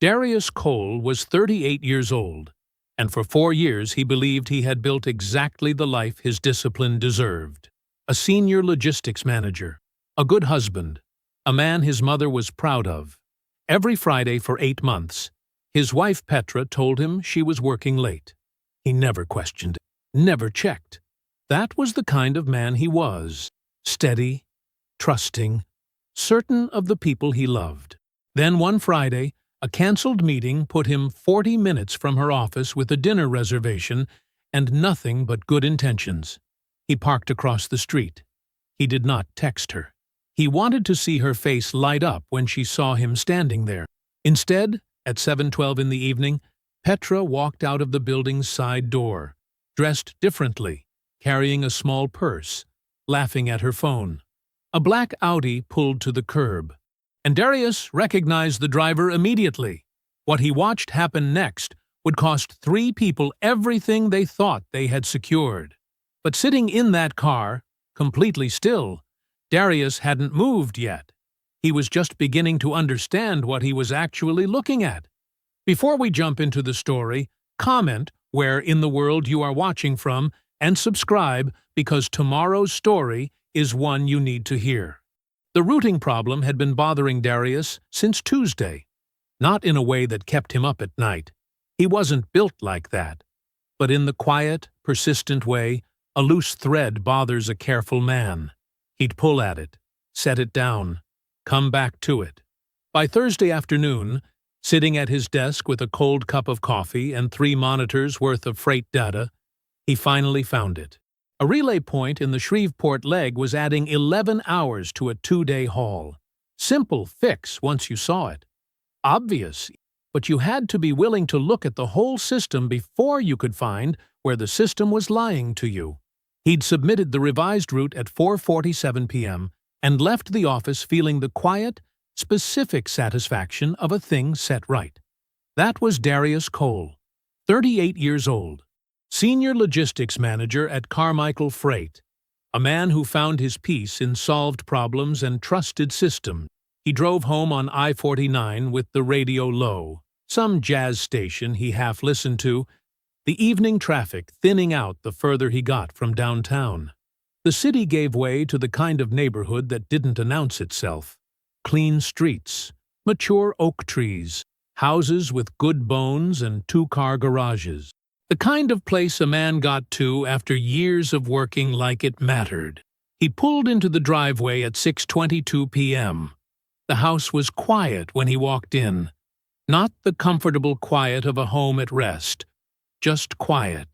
Darius Cole was 38 years old, and for 4 years he believed he had built exactly the life his discipline deserved. A senior logistics manager, a good husband, a man his mother was proud of. Every Friday for 8 months, his wife Petra told him she was working late. He never questioned it, never checked. That was the kind of man he was, steady, trusting, certain of the people he loved. Then one Friday, a cancelled meeting put him 40 minutes from her office with a dinner reservation and nothing but good intentions. He parked across the street. He did not text her. He wanted to see her face light up when she saw him standing there. Instead, at 7:12 in the evening, Petra walked out of the building's side door, dressed differently, carrying a small purse, laughing at her phone. A black Audi pulled to the curb, and Darius recognized the driver immediately. What he watched happen next would cost 3 people everything they thought they had secured. But sitting in that car, completely still, Darius hadn't moved yet. He was just beginning to understand what he was actually looking at. Before we jump into the story, comment where in the world you are watching from and subscribe because tomorrow's story is one you need to hear. The rooting problem had been bothering Darius since Tuesday, not in a way that kept him up at night. He wasn't built like that. But in the quiet, persistent way a loose thread bothers a careful man. He'd pull at it, set it down, come back to it. By Thursday afternoon, sitting at his desk with a cold cup of coffee and 3 monitors worth of freight data, he finally found it. A relay point in the Shreveport leg was adding 11 hours to a 2-day haul. Simple fix once you saw it. Obvious, but you had to be willing to look at the whole system before you could find where the system was lying to you. He'd submitted the revised route at 4:47 p.m. and left the office feeling the quiet, specific satisfaction of a thing set right. That was Darius Cole, 38 years old, senior logistics manager at Carmichael Freight, a man who found his peace in solved problems and trusted systems. He drove home on I-49 with the radio low, some jazz station he half listened to, the evening traffic thinning out the further he got from downtown. The city gave way to the kind of neighborhood that didn't announce itself. Clean streets, mature oak trees, houses with good bones and 2-car garages. The kind of place a man got to after years of working like it mattered. He pulled into the driveway at 6:22 p.m. The house was quiet when he walked in. Not the comfortable quiet of a home at rest, just quiet.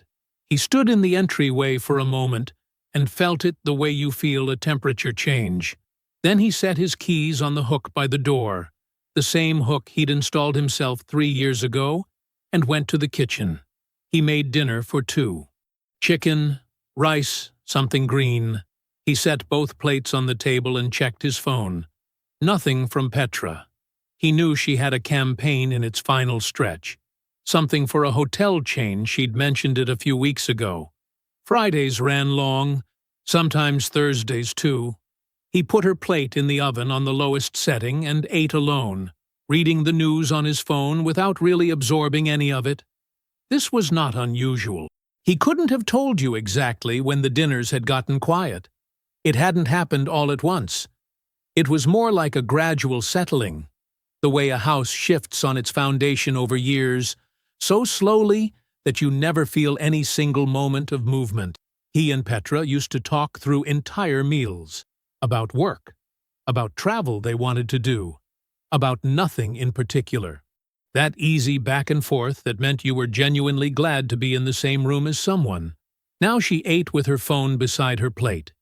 He stood in the entryway for a moment and felt it the way you feel a temperature change. Then he set his keys on the hook by the door, the same hook he'd installed himself 3 years ago, and went to the kitchen. He made dinner for 2. Chicken, rice, something green. He set both plates on the table and checked his phone. Nothing from Petra. He knew she had a campaign in its final stretch. Something for a hotel chain, she'd mentioned it a few weeks ago. Fridays ran long, sometimes Thursdays too. He put her plate in the oven on the lowest setting and ate alone, reading the news on his phone without really absorbing any of it. This was not unusual. He couldn't have told you exactly when the dinners had gotten quiet. It hadn't happened all at once. It was more like a gradual settling, the way a house shifts on its foundation over years, so slowly that you never feel any single moment of movement. He and Petra used to talk through entire meals, about work, about travel they wanted to do, about nothing in particular. That easy back and forth that meant you were genuinely glad to be in the same room as someone. Now she ate with her phone beside her plate,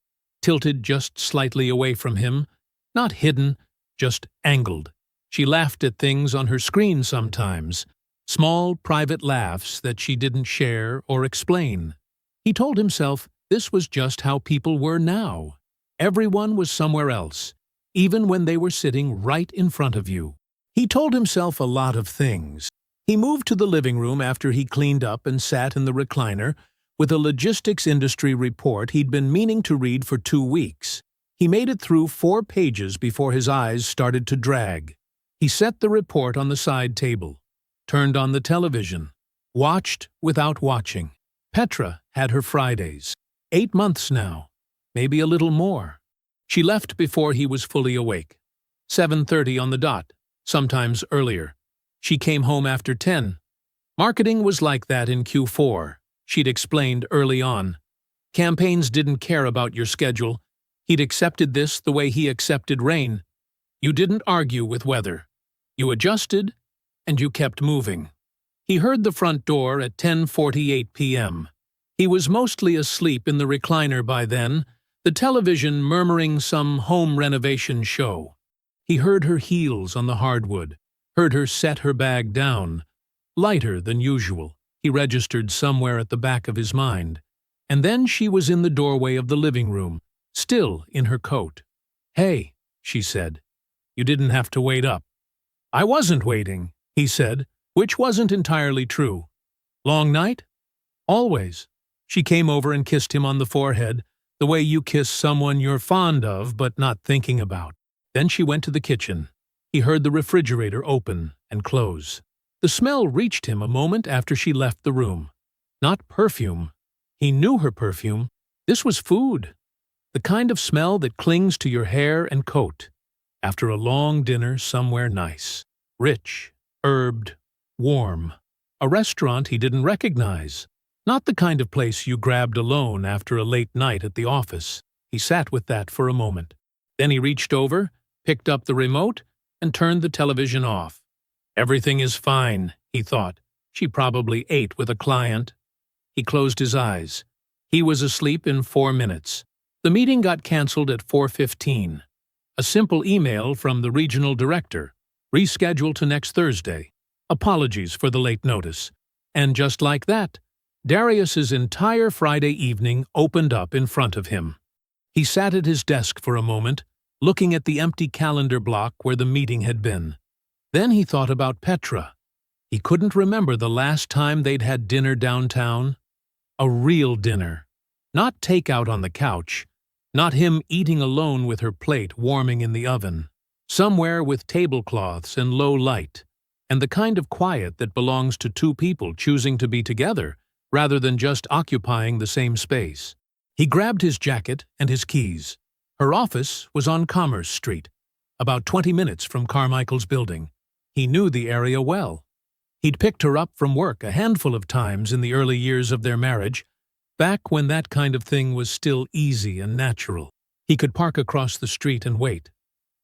tilted just slightly away from him, not hidden, just angled. She laughed at things on her screen sometimes, small private laughs that she didn't share or explain. He told himself this was just how people were now. Everyone was somewhere else, even when they were sitting right in front of you. He told himself a lot of things. He moved to the living room after he cleaned up and sat in the recliner with a logistics industry report he'd been meaning to read for 2 weeks. He made it through 4 pages before his eyes started to drag. He set the report on the side table, turned on the television, watched without watching. Petra had her Fridays. 8 months now, maybe a little more. She left before he was fully awake. 7:30 on the dot, sometimes earlier. She came home after 10. Marketing was like that in Q4, she'd explained early on. Campaigns didn't care about your schedule. He'd accepted this the way he accepted rain. You didn't argue with weather. You adjusted, and you kept moving. He heard the front door at 10:48 p.m. He was mostly asleep in the recliner by then, the television murmuring some home renovation show. He heard her heels on the hardwood, heard her set her bag down, lighter than usual, he registered somewhere at the back of his mind. And then she was in the doorway of the living room, still in her coat. "Hey," she said, "you didn't have to wait up." "I wasn't waiting," he said, which wasn't entirely true. "Long night?" "Always." She came over and kissed him on the forehead, the way you kiss someone you're fond of but not thinking about. Then she went to the kitchen. He heard the refrigerator open and close. The smell reached him a moment after she left the room. Not perfume. He knew her perfume. This was food. The kind of smell that clings to your hair and coat. After a long dinner somewhere nice. Rich, herbed, warm. A restaurant he didn't recognize. Not the kind of place you grabbed alone after a late night at the office. He sat with that for a moment. Then he reached over, picked up the remote, and turned the television off. Everything is fine, he thought. She probably ate with a client. He closed his eyes. He was asleep in 4 minutes. The meeting got canceled at 4:15. A simple email from the regional director. Rescheduled to next Thursday. Apologies for the late notice. And just like that, Darius's entire Friday evening opened up in front of him. He sat at his desk for a moment, looking at the empty calendar block where the meeting had been. Then he thought about Petra. He couldn't remember the last time they'd had dinner downtown. A real dinner. Not takeout on the couch. Not him eating alone with her plate warming in the oven. Somewhere with tablecloths and low light. And the kind of quiet that belongs to two people choosing to be together rather than just occupying the same space. He grabbed his jacket and his keys. Her office was on Commerce Street, about 20 minutes from Carmichael's building. He knew the area well. He'd picked her up from work a handful of times in the early years of their marriage, back when that kind of thing was still easy and natural. He could park across the street and wait,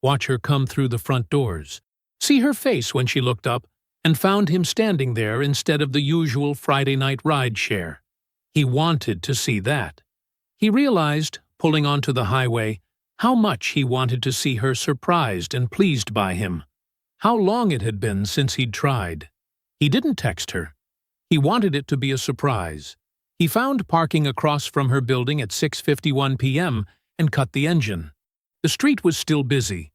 watch her come through the front doors, see her face when she looked up, and found him standing there instead of the usual Friday night ride share. He wanted to see that. He realized, pulling onto the highway, how much he wanted to see her surprised and pleased by him. How long it had been since he'd tried. He didn't text her. He wanted it to be a surprise. He found parking across from her building at 6:51 p.m. and cut the engine. The street was still busy.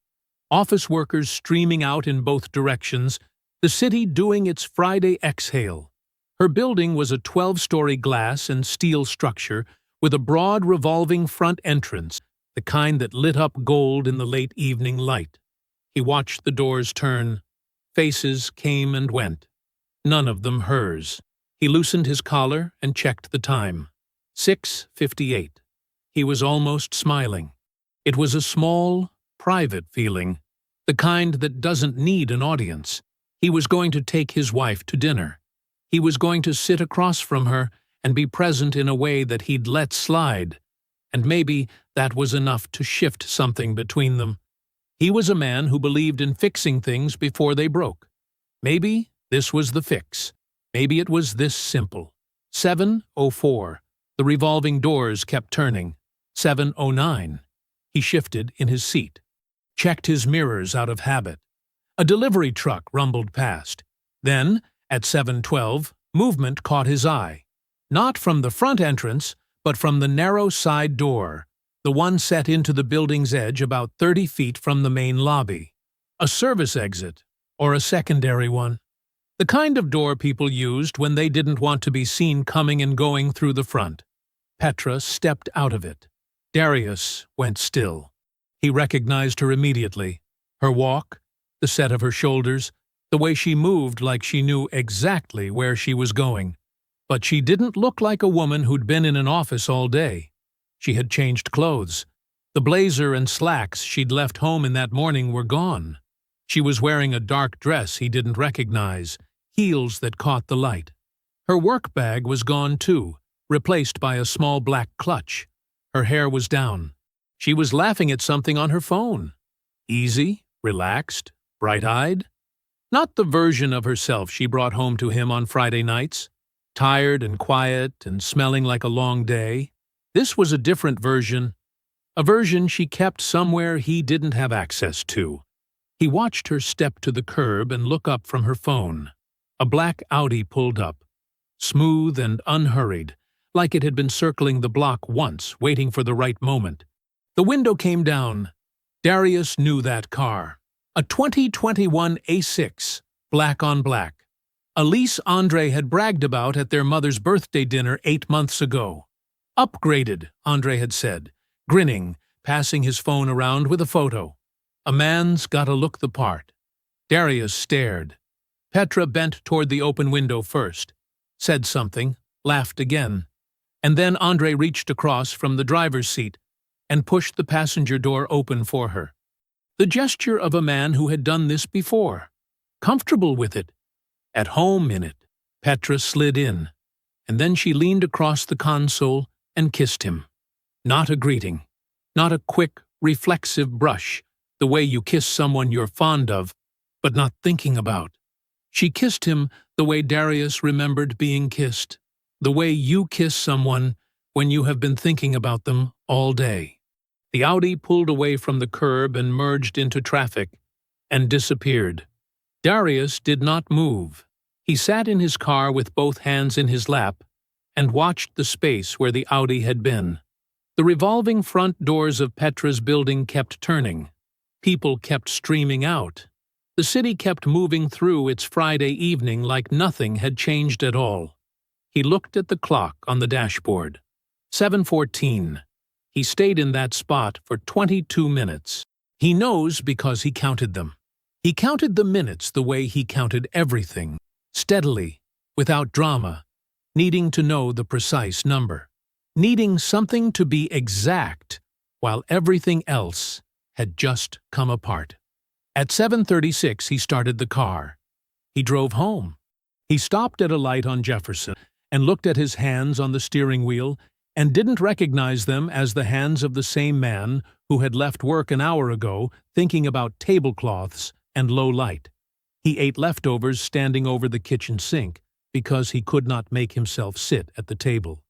Office workers streaming out in both directions, the city doing its Friday exhale. Her building was a 12-story glass and steel structure with a broad revolving front entrance, the kind that lit up gold in the late evening light. He watched the doors turn. Faces came and went. None of them hers. He loosened his collar and checked the time. 6:58. He was almost smiling. It was a small, private feeling, the kind that doesn't need an audience. He was going to take his wife to dinner. He was going to sit across from her and be present in a way that he'd let slide. And maybe that was enough to shift something between them. He was a man who believed in fixing things before they broke. Maybe this was the fix. Maybe it was this simple. 7:04. The revolving doors kept turning. 7:09. He shifted in his seat. Checked his mirrors out of habit. A delivery truck rumbled past. Then, at 7:12, movement caught his eye. Not from the front entrance, but from the narrow side door, the one set into the building's edge about 30 feet from the main lobby. A service exit, or a secondary one. The kind of door people used when they didn't want to be seen coming and going through the front. Petra stepped out of it. Darius went still. He recognized her immediately. Her walk, the set of her shoulders, the way she moved like she knew exactly where she was going. But she didn't look like a woman who'd been in an office all day. She had changed clothes. The blazer and slacks she'd left home in that morning were gone. She was wearing a dark dress he didn't recognize, heels that caught the light. Her work bag was gone too, replaced by a small black clutch. Her hair was down. She was laughing at something on her phone. Easy, relaxed, bright-eyed. Not the version of herself she brought home to him on Friday nights, tired and quiet and smelling like a long day. This was a different version, a version she kept somewhere he didn't have access to. He watched her step to the curb and look up from her phone. A black Audi pulled up, smooth and unhurried, like it had been circling the block once, waiting for the right moment. The window came down. Darius knew that car. A 2021 A6, black on black. A lease Andre had bragged about at their mother's birthday dinner 8 months ago. Upgraded, Andre had said, grinning, passing his phone around with a photo. A man's gotta look the part. Darius stared. Petra bent toward the open window first, said something, laughed again, and then Andre reached across from the driver's seat and pushed the passenger door open for her. The gesture of a man who had done this before, comfortable with it, at home in it. Petra slid in, and then she leaned across the console and kissed him. Not a greeting, not a quick, reflexive brush, the way you kiss someone you're fond of, but not thinking about. She kissed him the way Darius remembered being kissed, the way you kiss someone when you have been thinking about them all day. The Audi pulled away from the curb and merged into traffic and disappeared. Darius did not move. He sat in his car with both hands in his lap and watched the space where the Audi had been. The revolving front doors of Petra's building kept turning. People kept streaming out. The city kept moving through its Friday evening like nothing had changed at all. He looked at the clock on the dashboard. 7:14. He stayed in that spot for 22 minutes. He knows because he counted them. He counted the minutes the way he counted everything, steadily, without drama, needing to know the precise number, needing something to be exact, while everything else had just come apart. At 7:36 he started the car. He drove home. He stopped at a light on Jefferson and looked at his hands on the steering wheel and didn't recognize them as the hands of the same man who had left work an hour ago thinking about tablecloths and low light. He ate leftovers standing over the kitchen sink because he could not make himself sit at the table.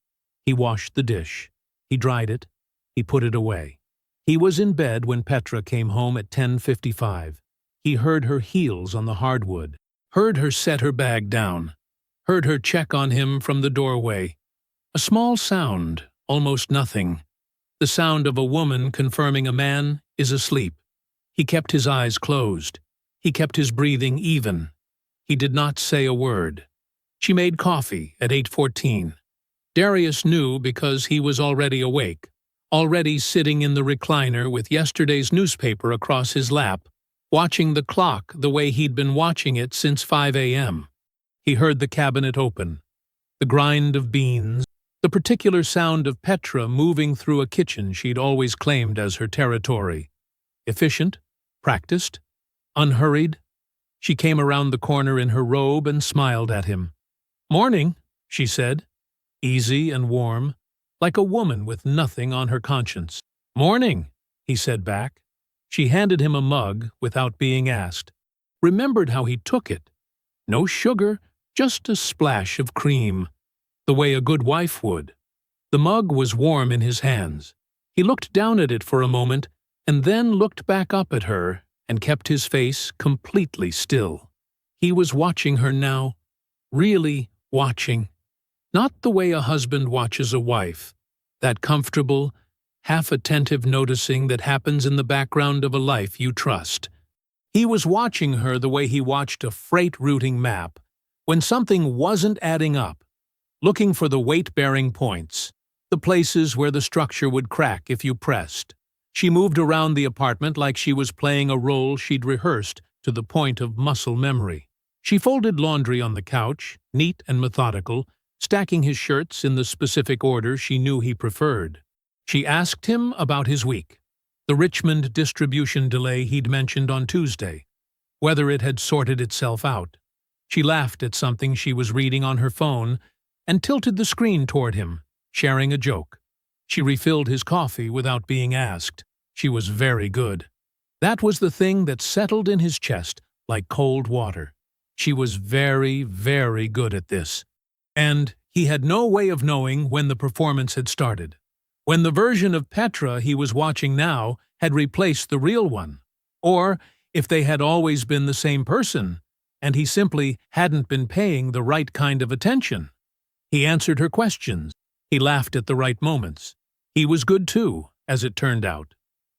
He washed the dish. He dried it. He put it away. He was in bed when Petra came home at 10:55. He heard her heels on the hardwood, heard her set her bag down, heard her check on him from the doorway. A small sound, almost nothing. The sound of a woman confirming a man is asleep. He kept his eyes closed. He kept his breathing even. He did not say a word. She made coffee at 8:14. Darius knew because he was already awake, already sitting in the recliner with yesterday's newspaper across his lap, watching the clock the way he'd been watching it since 5 a.m. He heard the cabinet open, the grind of beans, the particular sound of Petra moving through a kitchen she'd always claimed as her territory. Efficient, practiced, unhurried. She came around the corner in her robe and smiled at him. "Morning," she said, easy and warm, like a woman with nothing on her conscience. "Morning," he said back. She handed him a mug without being asked. Remembered how he took it. No sugar, just a splash of cream, the way a good wife would. The mug was warm in his hands. He looked down at it for a moment and then looked back up at her and kept his face completely still. He was watching her now, really watching. Not the way a husband watches a wife, that comfortable, half-attentive noticing that happens in the background of a life you trust. He was watching her the way he watched a freight routing map, when something wasn't adding up, looking for the weight-bearing points, the places where the structure would crack if you pressed. She moved around the apartment like she was playing a role she'd rehearsed to the point of muscle memory. She folded laundry on the couch, neat and methodical, stacking his shirts in the specific order she knew he preferred. She asked him about his week, the Richmond distribution delay he'd mentioned on Tuesday, whether it had sorted itself out. She laughed at something she was reading on her phone and tilted the screen toward him, sharing a joke. She refilled his coffee without being asked. She was very good. That was the thing that settled in his chest like cold water. She was very, very good at this. And he had no way of knowing when the performance had started, when the version of Petra he was watching now had replaced the real one, or if they had always been the same person, and he simply hadn't been paying the right kind of attention. He answered her questions. He laughed at the right moments. He was good too, as it turned out.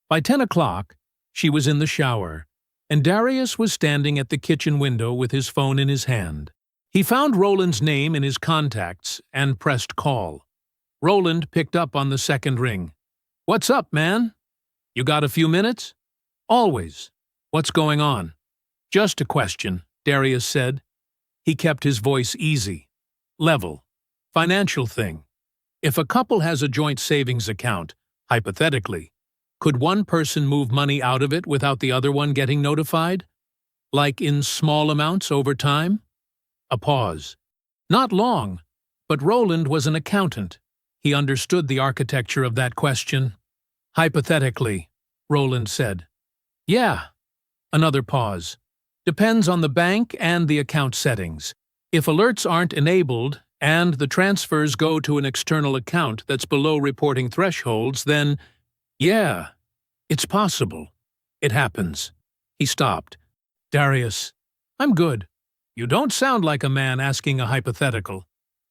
By 10 o'clock, she was in the shower, and Darius was standing at the kitchen window with his phone in his hand. He found Roland's name in his contacts and pressed call. Roland picked up on the second ring. "What's up, man? You got a few minutes?" "Always. What's going on?" "Just a question," Darius said. He kept his voice easy, level. "Financial thing. If a couple has a joint savings account, hypothetically, could one person move money out of it without the other one getting notified? Like in small amounts over time?" A pause. Not long, but Roland was an accountant. He understood the architecture of that question. "Hypothetically," Roland said. "Yeah." Another pause. "Depends on the bank and the account settings. If alerts aren't enabled and the transfers go to an external account that's below reporting thresholds, then, yeah, it's possible. It happens." He stopped. "Darius, I'm good. You don't sound like a man asking a hypothetical."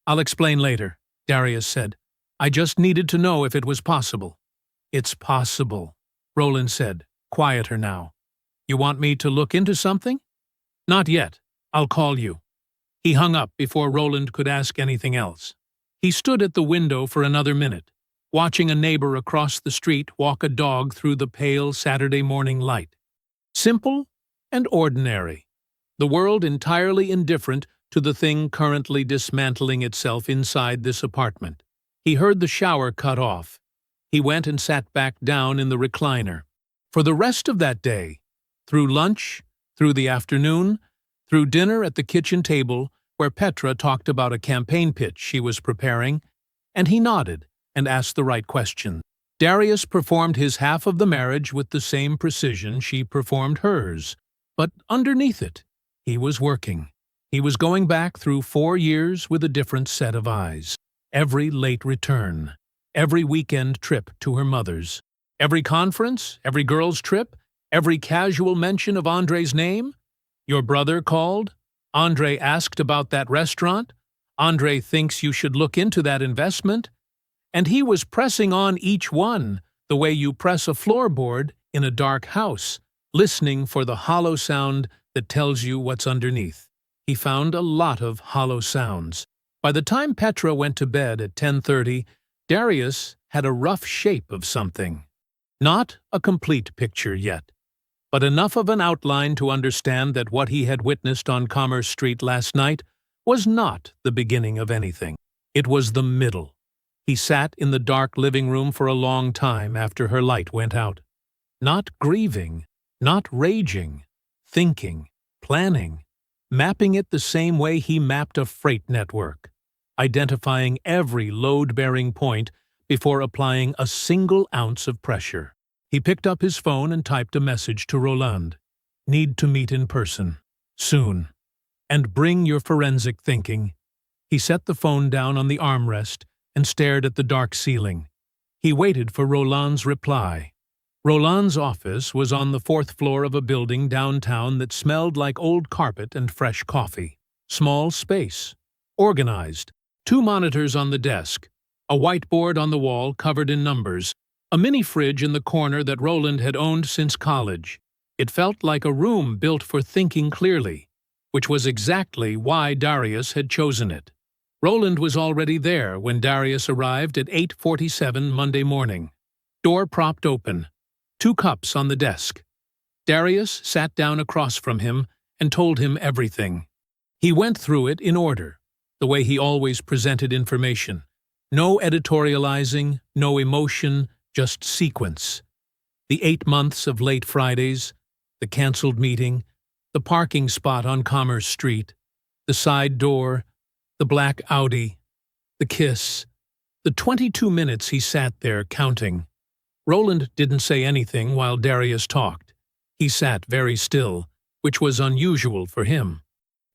"I'll explain later," Darius said. "I just needed to know if it was possible." "It's possible," Roland said, quieter now. "You want me to look into something?" "Not yet. I'll call you." He hung up before Roland could ask anything else. He stood at the window for another minute, watching a neighbor across the street walk a dog through the pale Saturday morning light. Simple and ordinary. The world entirely indifferent to the thing currently dismantling itself inside this apartment. He heard the shower cut off. He went and sat back down in the recliner. For the rest of that day, through lunch, through the afternoon, through dinner at the kitchen table where Petra talked about a campaign pitch she was preparing, and he nodded and asked the right questions. Darius performed his half of the marriage with the same precision she performed hers, but underneath it, he was working. He was going back through 4 years with a different set of eyes. Every late return, every weekend trip to her mother's, every conference, every girls' trip, every casual mention of Andre's name. "Your brother called? Andre asked about that restaurant? Andre thinks you should look into that investment?" And he was pressing on each one the way you press a floorboard in a dark house, listening for the hollow sound that tells you what's underneath. He found a lot of hollow sounds. By the time Petra went to bed at 10:30, Darius had a rough shape of something. Not a complete picture yet, but enough of an outline to understand that what he had witnessed on Commerce Street last night was not the beginning of anything. It was the middle. He sat in the dark living room for a long time after her light went out. Not grieving, not raging, thinking, planning, mapping it the same way he mapped a freight network, identifying every load-bearing point before applying a single ounce of pressure. He picked up his phone and typed a message to Roland. "Need to meet in person. Soon. And bring your forensic thinking." He set the phone down on the armrest and stared at the dark ceiling. He waited for Roland's reply. Roland's office was on the 4th floor of a building downtown that smelled like old carpet and fresh coffee. Small space. Organized. 2 monitors on the desk. A whiteboard on the wall covered in numbers. A mini fridge in the corner that Roland had owned since college. It felt like a room built for thinking clearly, which was exactly why Darius had chosen it. Roland was already there when Darius arrived at 8:47 Monday morning. Door propped open. 2 cups on the desk. Darius sat down across from him and told him everything. He went through it in order, the way he always presented information. No editorializing, no emotion, just sequence. The 8 months of late Fridays, the canceled meeting, the parking spot on Commerce Street, the side door, the black Audi, the kiss, the 22 minutes he sat there counting. Roland didn't say anything while Darius talked. He sat very still, which was unusual for him.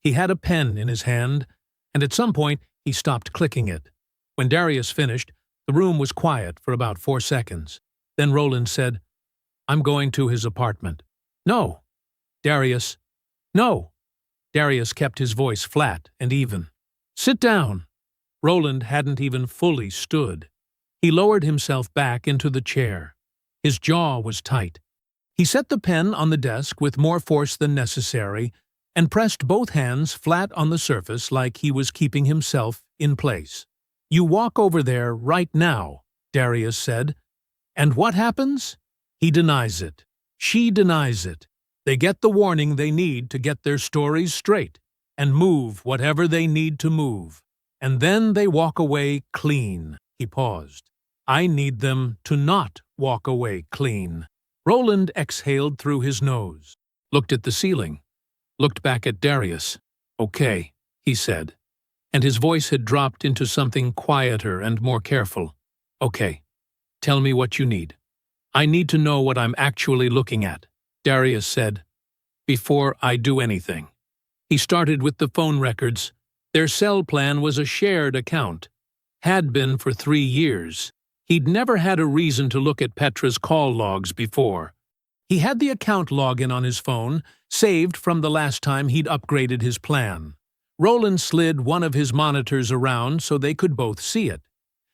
He had a pen in his hand, and at some point he stopped clicking it. When Darius finished, the room was quiet for about 4 seconds. Then Roland said, "I'm going to his apartment." "No." "Darius." "No." Darius kept his voice flat and even. "Sit down." Roland hadn't even fully stood. He lowered himself back into the chair. His jaw was tight. He set the pen on the desk with more force than necessary and pressed both hands flat on the surface like he was keeping himself in place. "You walk over there right now," Darius said. "And what happens? He denies it. She denies it. They get the warning they need to get their stories straight and move whatever they need to move. And then they walk away clean." He paused. "I need them to not walk away clean." Roland exhaled through his nose, looked at the ceiling, looked back at Darius. "Okay," he said, and his voice had dropped into something quieter and more careful. "Okay, tell me what you need. I need to know what I'm actually looking at," Darius said, "before I do anything." He started with the phone records. Their cell plan was a shared account. Had been for 3 years. He'd never had a reason to look at Petra's call logs before. He had the account login on his phone, saved from the last time he'd upgraded his plan. Roland slid one of his monitors around so they could both see it.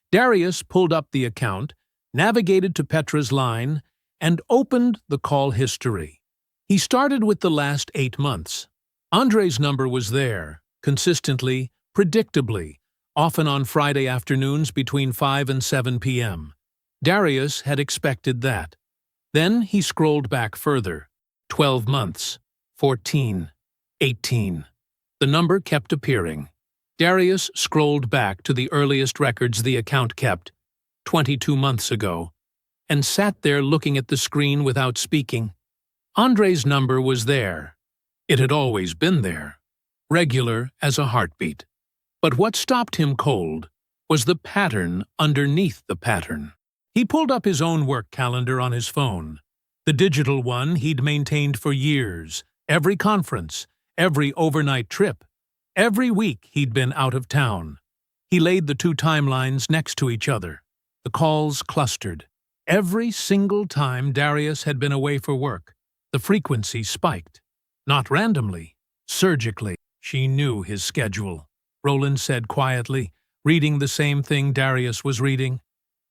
Darius pulled up the account, navigated to Petra's line, and opened the call history. He started with the last 8 months. Andre's number was there, consistently, predictably, often on Friday afternoons between 5 and 7 p.m. Darius had expected that. Then he scrolled back further. 12 months, 14, 18. The number kept appearing. Darius scrolled back to the earliest records the account kept, 22 months ago, and sat there looking at the screen without speaking. Andre's number was there. It had always been there, regular as a heartbeat. But what stopped him cold was the pattern underneath the pattern. He pulled up his own work calendar on his phone, the digital one he'd maintained for years, every conference, every overnight trip, every week he'd been out of town. He laid the 2 timelines next to each other. The calls clustered. Every single time Darius had been away for work, the frequency spiked. Not randomly, surgically. She knew his schedule, Roland said quietly, reading the same thing Darius was reading.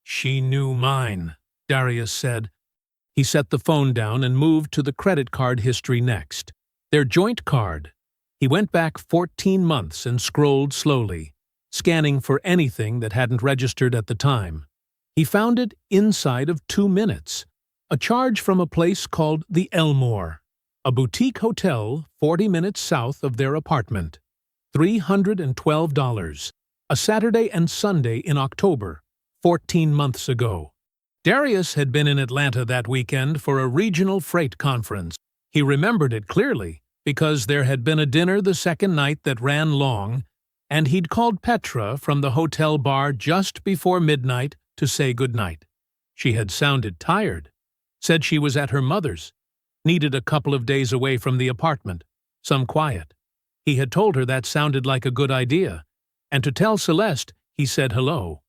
"She knew mine," Darius said. He set the phone down and moved to the credit card history next. Their joint card. He went back 14 months and scrolled slowly, scanning for anything that hadn't registered at the time. He found it inside of 2 minutes. A charge from a place called the Elmore, a boutique hotel 40 minutes south of their apartment. $312. A Saturday and Sunday in October, 14 months ago. Darius had been in Atlanta that weekend for a regional freight conference. He remembered it clearly because there had been a dinner the second night that ran long, and he'd called Petra from the hotel bar just before midnight to say goodnight. She had sounded tired, said she was at her mother's, needed a couple of days away from the apartment, some quiet. He had told her that sounded like a good idea, and to tell Celeste, he said hello.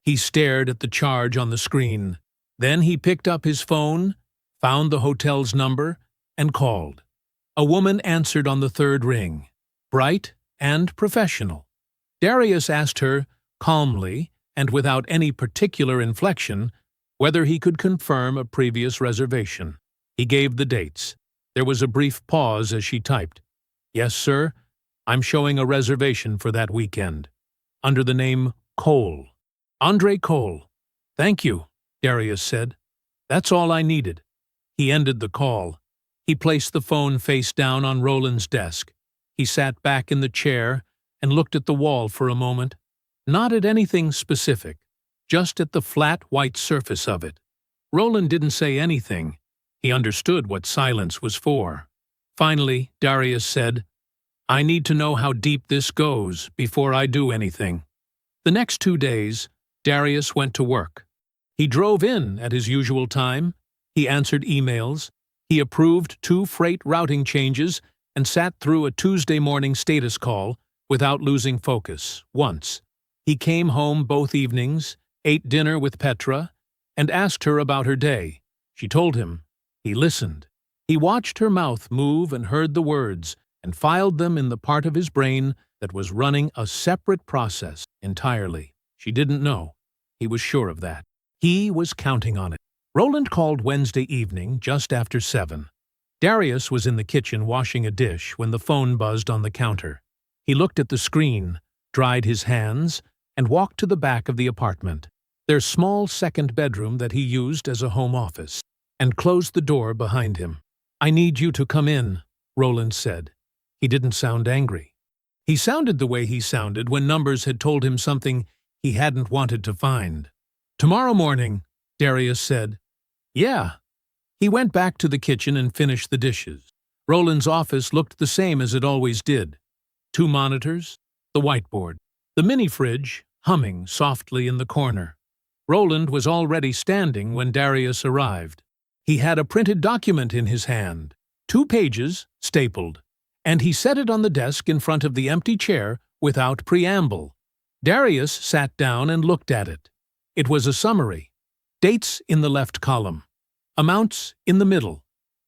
He stared at the charge on the screen. Then he picked up his phone, found the hotel's number, and called. A woman answered on the 3rd ring, bright and professional. Darius asked her, calmly and without any particular inflection, whether he could confirm a previous reservation. He gave the dates. There was a brief pause as she typed. "Yes, sir. I'm showing a reservation for that weekend. Under the name Cole. Andre Cole." "Thank you," Darius said. "That's all I needed." He ended the call. He placed the phone face down on Roland's desk. He sat back in the chair and looked at the wall for a moment, not at anything specific, just at the flat white surface of it. Roland didn't say anything. He understood what silence was for. Finally, Darius said, "I need to know how deep this goes before I do anything." The next 2 days, Darius went to work. He drove in at his usual time. He answered emails. He approved 2 freight routing changes and sat through a Tuesday morning status call without losing focus, once. He came home both evenings, ate dinner with Petra, and asked her about her day. She told him. He listened. He watched her mouth move and heard the words, and filed them in the part of his brain that was running a separate process entirely. She didn't know. He was sure of that. He was counting on it. Roland called Wednesday evening, just after 7. Darius was in the kitchen washing a dish when the phone buzzed on the counter. He looked at the screen, dried his hands, and walked to the back of the apartment, their small second bedroom that he used as a home office, and closed the door behind him. "I need you to come in," Roland said. He didn't sound angry. He sounded the way he sounded when numbers had told him something he hadn't wanted to find. "Tomorrow morning," Darius said. "Yeah." He went back to the kitchen and finished the dishes. Roland's office looked the same as it always did. 2 monitors, the whiteboard, the mini-fridge humming softly in the corner. Roland was already standing when Darius arrived. He had a printed document in his hand, 2 pages, stapled, and he set it on the desk in front of the empty chair without preamble. Darius sat down and looked at it. It was a summary. Dates in the left column. Amounts in the middle.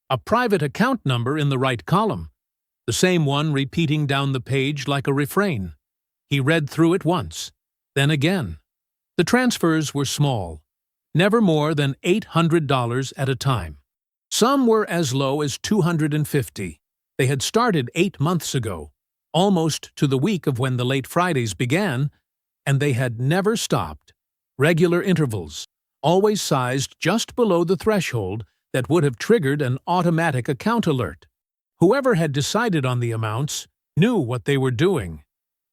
A private account number in the right column. The same one repeating down the page like a refrain. He read through it once, then again. The transfers were small, never more than $800 at a time. Some were as low as $250. They had started 8 months ago, almost to the week of when the late Fridays began, and they had never stopped. Regular intervals, always sized just below the threshold that would have triggered an automatic account alert. Whoever had decided on the amounts knew what they were doing.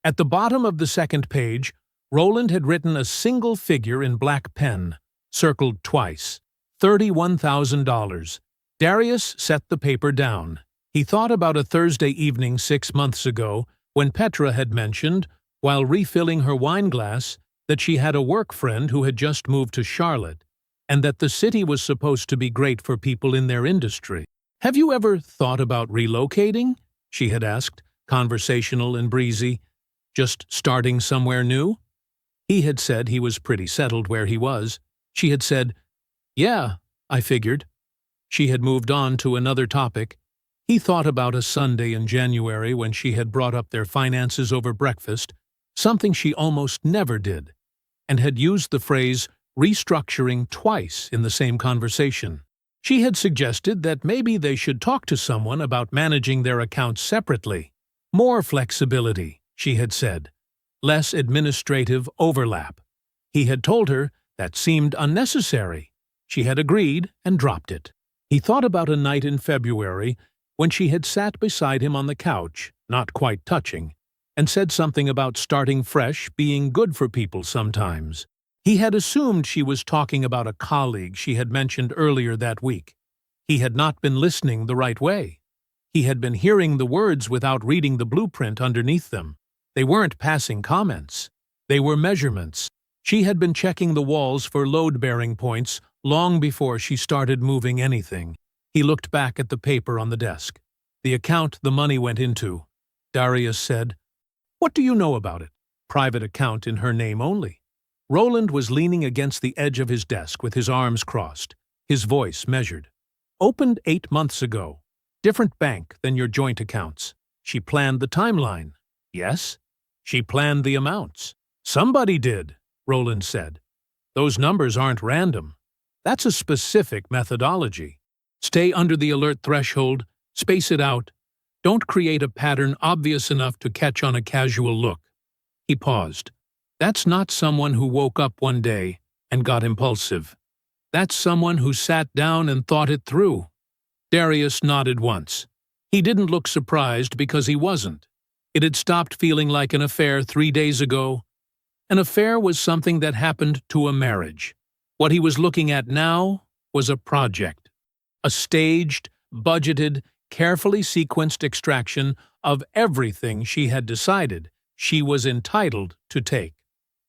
At the bottom of the second page, Roland had written a single figure in black pen, circled twice. $31,000. Darius set the paper down. He thought about a Thursday evening 6 months ago when Petra had mentioned, while refilling her wine glass, that she had a work friend who had just moved to Charlotte, and that the city was supposed to be great for people in their industry. "Have you ever thought about relocating?" she had asked, conversational and breezy. "Just starting somewhere new?" He had said he was pretty settled where he was. She had said, "Yeah, I figured." She had moved on to another topic. He thought about a Sunday in January when she had brought up their finances over breakfast, something she almost never did, and had used the phrase restructuring twice in the same conversation. She had suggested that maybe they should talk to someone about managing their accounts separately. More flexibility, she had said. Less administrative overlap. He had told her that seemed unnecessary. She had agreed and dropped it. He thought about a night in February when she had sat beside him on the couch, not quite touching, and said something about starting fresh being good for people sometimes. He had assumed she was talking about a colleague she had mentioned earlier that week. He had not been listening the right way. He had been hearing the words without reading the blueprint underneath them. They weren't passing comments. They were measurements. She had been checking the walls for load-bearing points long before she started moving anything. He looked back at the paper on the desk. The account the money went into. Darius said, "What do you know about it?" "Private account in her name only." Roland was leaning against the edge of his desk with his arms crossed, his voice measured. "Opened 8 months ago. Different bank than your joint accounts. She planned the timeline." "Yes." "She planned the amounts." "Somebody did," Roland said. "Those numbers aren't random. That's a specific methodology. Stay under the alert threshold, space it out. Don't create a pattern obvious enough to catch on a casual look." He paused. "That's not someone who woke up one day and got impulsive. That's someone who sat down and thought it through." Darius nodded once. He didn't look surprised because he wasn't. It had stopped feeling like an affair 3 days ago. An affair was something that happened to a marriage. What he was looking at now was a project. A staged, budgeted, carefully sequenced extraction of everything she had decided she was entitled to take.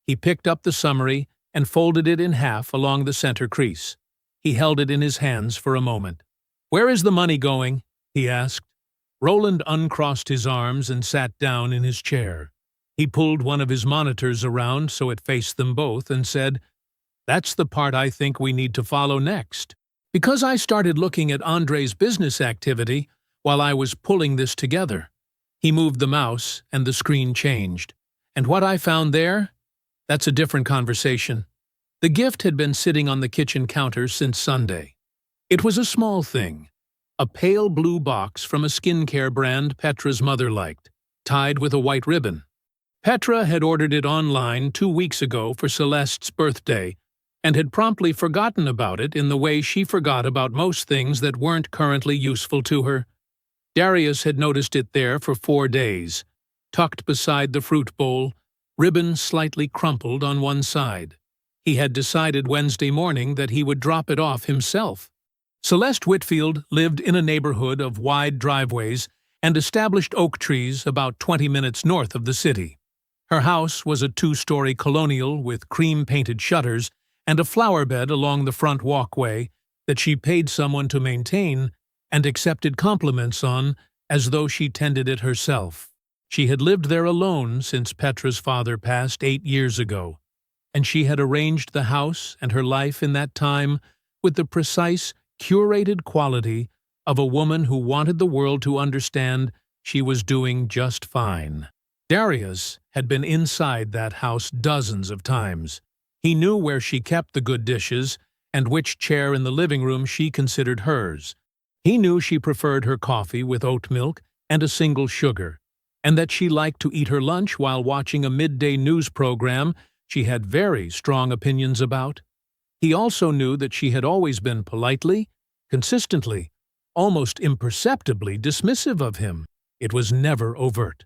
He picked up the summary and folded it in half along the center crease. He held it in his hands for a moment. "Where is the money going?" he asked. Roland uncrossed his arms and sat down in his chair. He pulled one of his monitors around so it faced them both and said, "That's the part I think we need to follow next. Because I started looking at Andre's business activity while I was pulling this together." He moved the mouse and the screen changed. "And what I found there? That's a different conversation." The gift had been sitting on the kitchen counter since Sunday. It was a small thing, a pale blue box from a skincare brand Petra's mother liked, tied with a white ribbon. Petra had ordered it online 2 weeks ago for Celeste's birthday and had promptly forgotten about it in the way she forgot about most things that weren't currently useful to her. Darius had noticed it there for 4 days, tucked beside the fruit bowl, ribbon slightly crumpled on one side. He had decided Wednesday morning that he would drop it off himself. Celeste Whitfield lived in a neighborhood of wide driveways and established oak trees about 20 minutes north of the city. Her house was a 2-story colonial with cream-painted shutters and a flower bed along the front walkway that she paid someone to maintain and accepted compliments on as though she tended it herself. She had lived there alone since Petra's father passed 8 years ago, and she had arranged the house and her life in that time with the precise, curated quality of a woman who wanted the world to understand she was doing just fine. Darius had been inside that house dozens of times. He knew where she kept the good dishes and which chair in the living room she considered hers. He knew she preferred her coffee with oat milk and a single sugar, and that she liked to eat her lunch while watching a midday news program she had very strong opinions about. He also knew that she had always been politely, consistently, almost imperceptibly dismissive of him. It was never overt.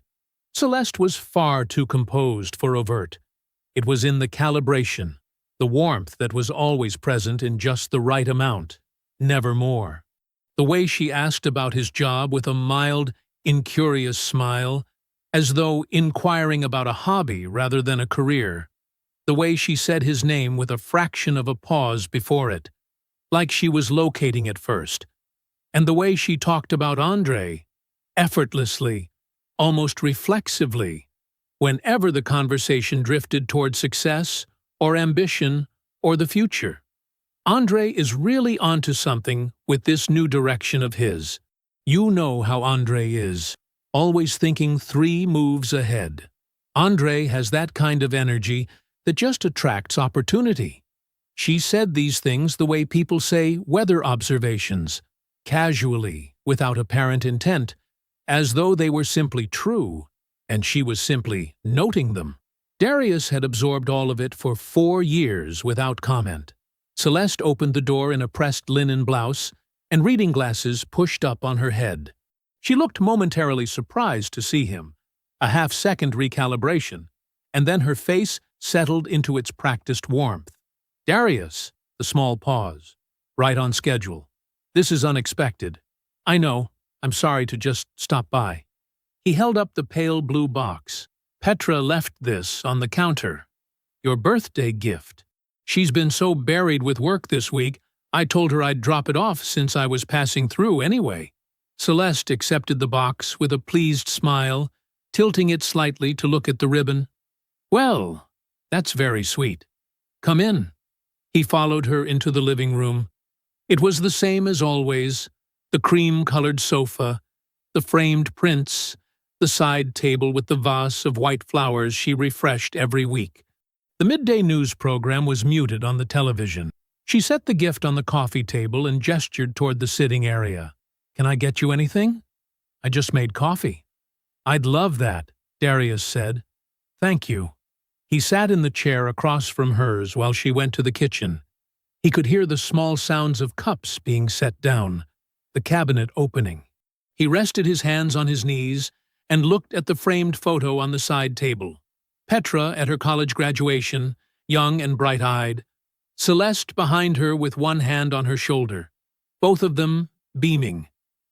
Celeste was far too composed for overt. It was in the calibration, the warmth that was always present in just the right amount, never more. The way she asked about his job with a mild, incurious smile, as though inquiring about a hobby rather than a career. The way she said his name with a fraction of a pause before it, like she was locating it first. And the way she talked about Andre, effortlessly, almost reflexively, whenever the conversation drifted toward success or ambition or the future. Andre is really onto something with this new direction of his. You know how Andre is, always thinking 3 moves ahead. Andre has that kind of energy that just attracts opportunity. She said these things the way people say weather observations, casually, without apparent intent, as though they were simply true, and she was simply noting them. Darius had absorbed all of it for 4 years without comment. Celeste opened the door in a pressed linen blouse and reading glasses pushed up on her head. She looked momentarily surprised to see him, a half-second recalibration, and then her face settled into its practiced warmth. "Darius," the small pause. "Right on schedule. This is unexpected. I know. I'm sorry to just stop by." He held up the pale blue box. "Petra left this on the counter. Your birthday gift. She's been so buried with work this week, I told her I'd drop it off since I was passing through anyway." Celeste accepted the box with a pleased smile, tilting it slightly to look at the ribbon. "Well, that's very sweet. Come in." He followed her into the living room. It was the same as always, the cream-colored sofa, the framed prints, the side table with the vase of white flowers she refreshed every week. The midday news program was muted on the television. She set the gift on the coffee table and gestured toward the sitting area. "Can I get you anything? I just made coffee." "I'd love that," Darius said. "Thank you." He sat in the chair across from hers while she went to the kitchen. He could hear the small sounds of cups being set down, the cabinet opening. He rested his hands on his knees and looked at the framed photo on the side table. Petra at her college graduation, young and bright-eyed. Celeste behind her with one hand on her shoulder. Both of them beaming.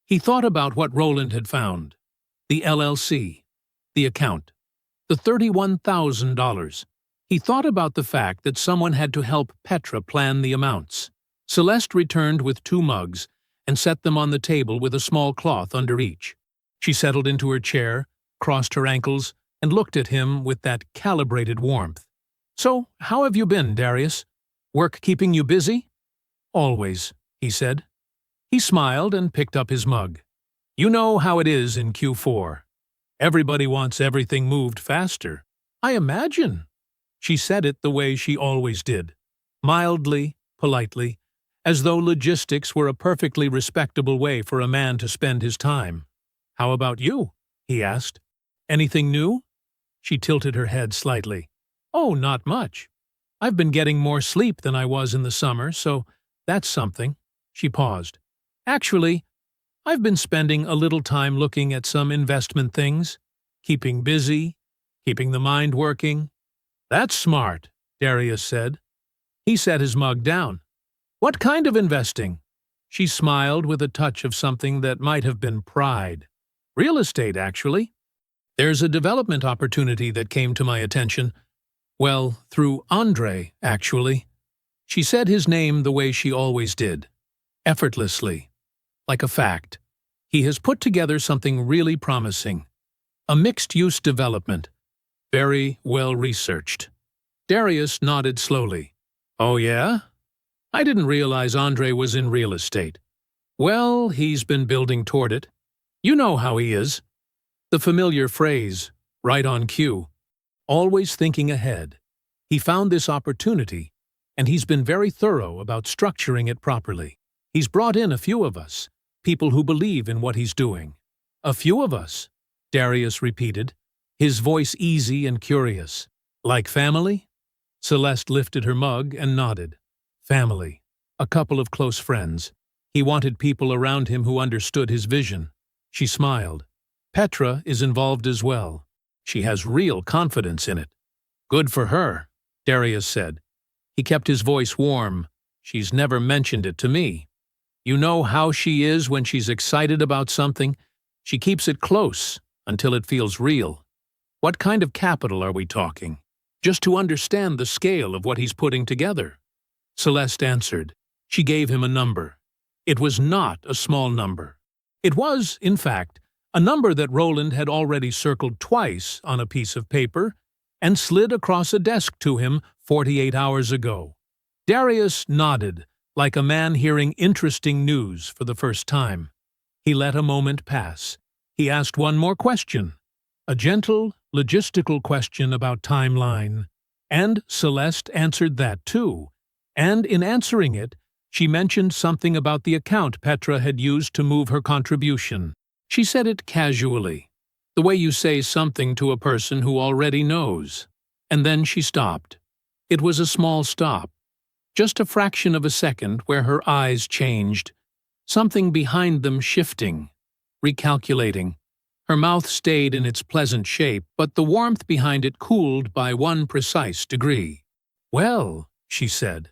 He thought about what Roland had found. The LLC. The account. The $31,000. He thought about the fact that someone had to help Petra plan the amounts. Celeste returned with 2 mugs and set them on the table with a small cloth under each. She settled into her chair, crossed her ankles, and looked at him with that calibrated warmth. "So, how have you been, Darius? Work keeping you busy?" "Always," he said. He smiled and picked up his mug. "You know how it is in Q4. Everybody wants everything moved faster." "I imagine." She said it the way she always did, mildly, politely, as though logistics were a perfectly respectable way for a man to spend his time. "How about you?" he asked. "Anything new?" She tilted her head slightly. "Oh, not much. I've been getting more sleep than I was in the summer, so that's something." She paused. "Actually, I've been spending a little time looking at some investment things, keeping busy, keeping the mind working." "That's smart," Darius said. He set his mug down. "What kind of investing?" She smiled with a touch of something that might have been pride. "Real estate, actually. There's a development opportunity that came to my attention. Well, through Andre, actually." She said his name the way she always did, effortlessly, like a fact. "He has put together something really promising. A mixed-use development. Very well researched." Darius nodded slowly. "Oh yeah? I didn't realize Andre was in real estate." "Well, he's been building toward it. You know how he is." The familiar phrase, right on cue. Always thinking ahead. He found this opportunity, and he's been very thorough about structuring it properly. He's brought in a few of us, people who believe in what he's doing. "A few of us," Darius repeated, his voice easy and curious. "Like family?" Celeste lifted her mug and nodded. Family. A couple of close friends. He wanted people around him who understood his vision. She smiled. "Petra is involved as well. She has real confidence in it." "Good for her," Darius said. He kept his voice warm. "She's never mentioned it to me. You know how she is when she's excited about something? She keeps it close until it feels real." "What kind of capital are we talking?" "Just to understand the scale of what he's putting together." Celeste answered. She gave him a number. It was not a small number. It was, in fact, a number that Roland had already circled twice on a piece of paper and slid across a desk to him 48 hours ago. Darius nodded, like a man hearing interesting news for the first time. He let a moment pass. He asked one more question, a gentle, logistical question about timeline, and Celeste answered that too, and in answering it, she mentioned something about the account Petra had used to move her contribution. She said it casually, the way you say something to a person who already knows. And then she stopped. It was a small stop, just a fraction of a second where her eyes changed, something behind them shifting, recalculating. Her mouth stayed in its pleasant shape, but the warmth behind it cooled by 1 precise degree. "Well," she said,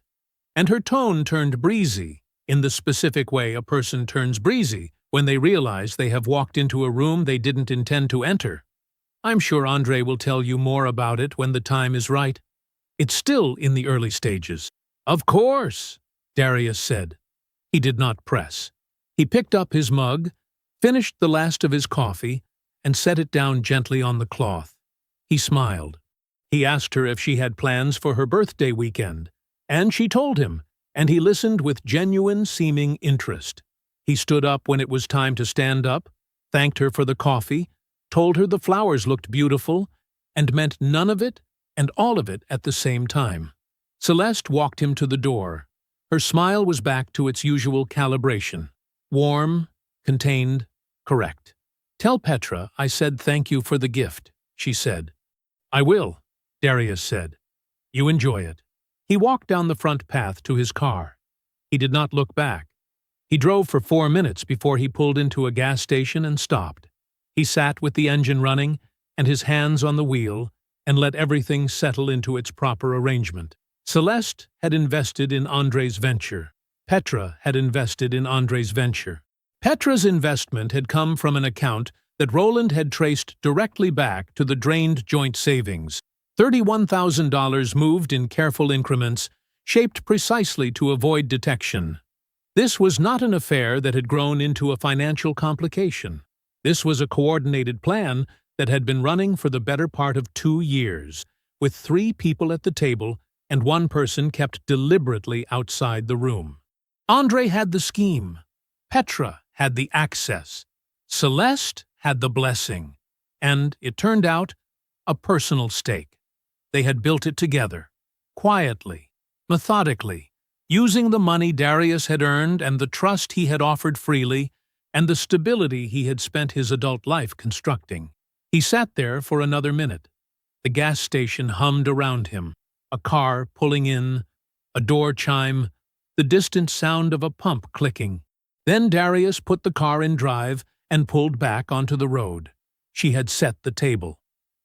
and her tone turned breezy, in the specific way a person turns breezy when they realize they have walked into a room they didn't intend to enter. "I'm sure Andre will tell you more about it when the time is right. It's still in the early stages." "Of course," Darius said. He did not press. He picked up his mug, finished the last of his coffee, and set it down gently on the cloth. He smiled. He asked her if she had plans for her birthday weekend, and she told him, and he listened with genuine seeming interest. He stood up when it was time to stand up, thanked her for the coffee, told her the flowers looked beautiful, and meant none of it and all of it at the same time. Celeste walked him to the door. Her smile was back to its usual calibration. Warm, contained, correct. "Tell Petra I said thank you for the gift," she said. "I will," Darius said. "You enjoy it." He walked down the front path to his car. He did not look back. He drove for 4 minutes before he pulled into a gas station and stopped. He sat with the engine running and his hands on the wheel and let everything settle into its proper arrangement. Celeste had invested in Andre's venture. Petra had invested in Andre's venture. Petra's investment had come from an account that Roland had traced directly back to the drained joint savings. $31,000 moved in careful increments, shaped precisely to avoid detection. This was not an affair that had grown into a financial complication. This was a coordinated plan that had been running for the better part of 2 years, with 3 people at the table and 1 person kept deliberately outside the room. Andre had the scheme. Petra had the access. Celeste had the blessing. And, it turned out, a personal stake. They had built it together, quietly, methodically, using the money Darius had earned and the trust he had offered freely and the stability he had spent his adult life constructing. He sat there for another minute. The gas station hummed around him, a car pulling in, a door chime, the distant sound of a pump clicking. Then Darius put the car in drive and pulled back onto the road. She had set the table.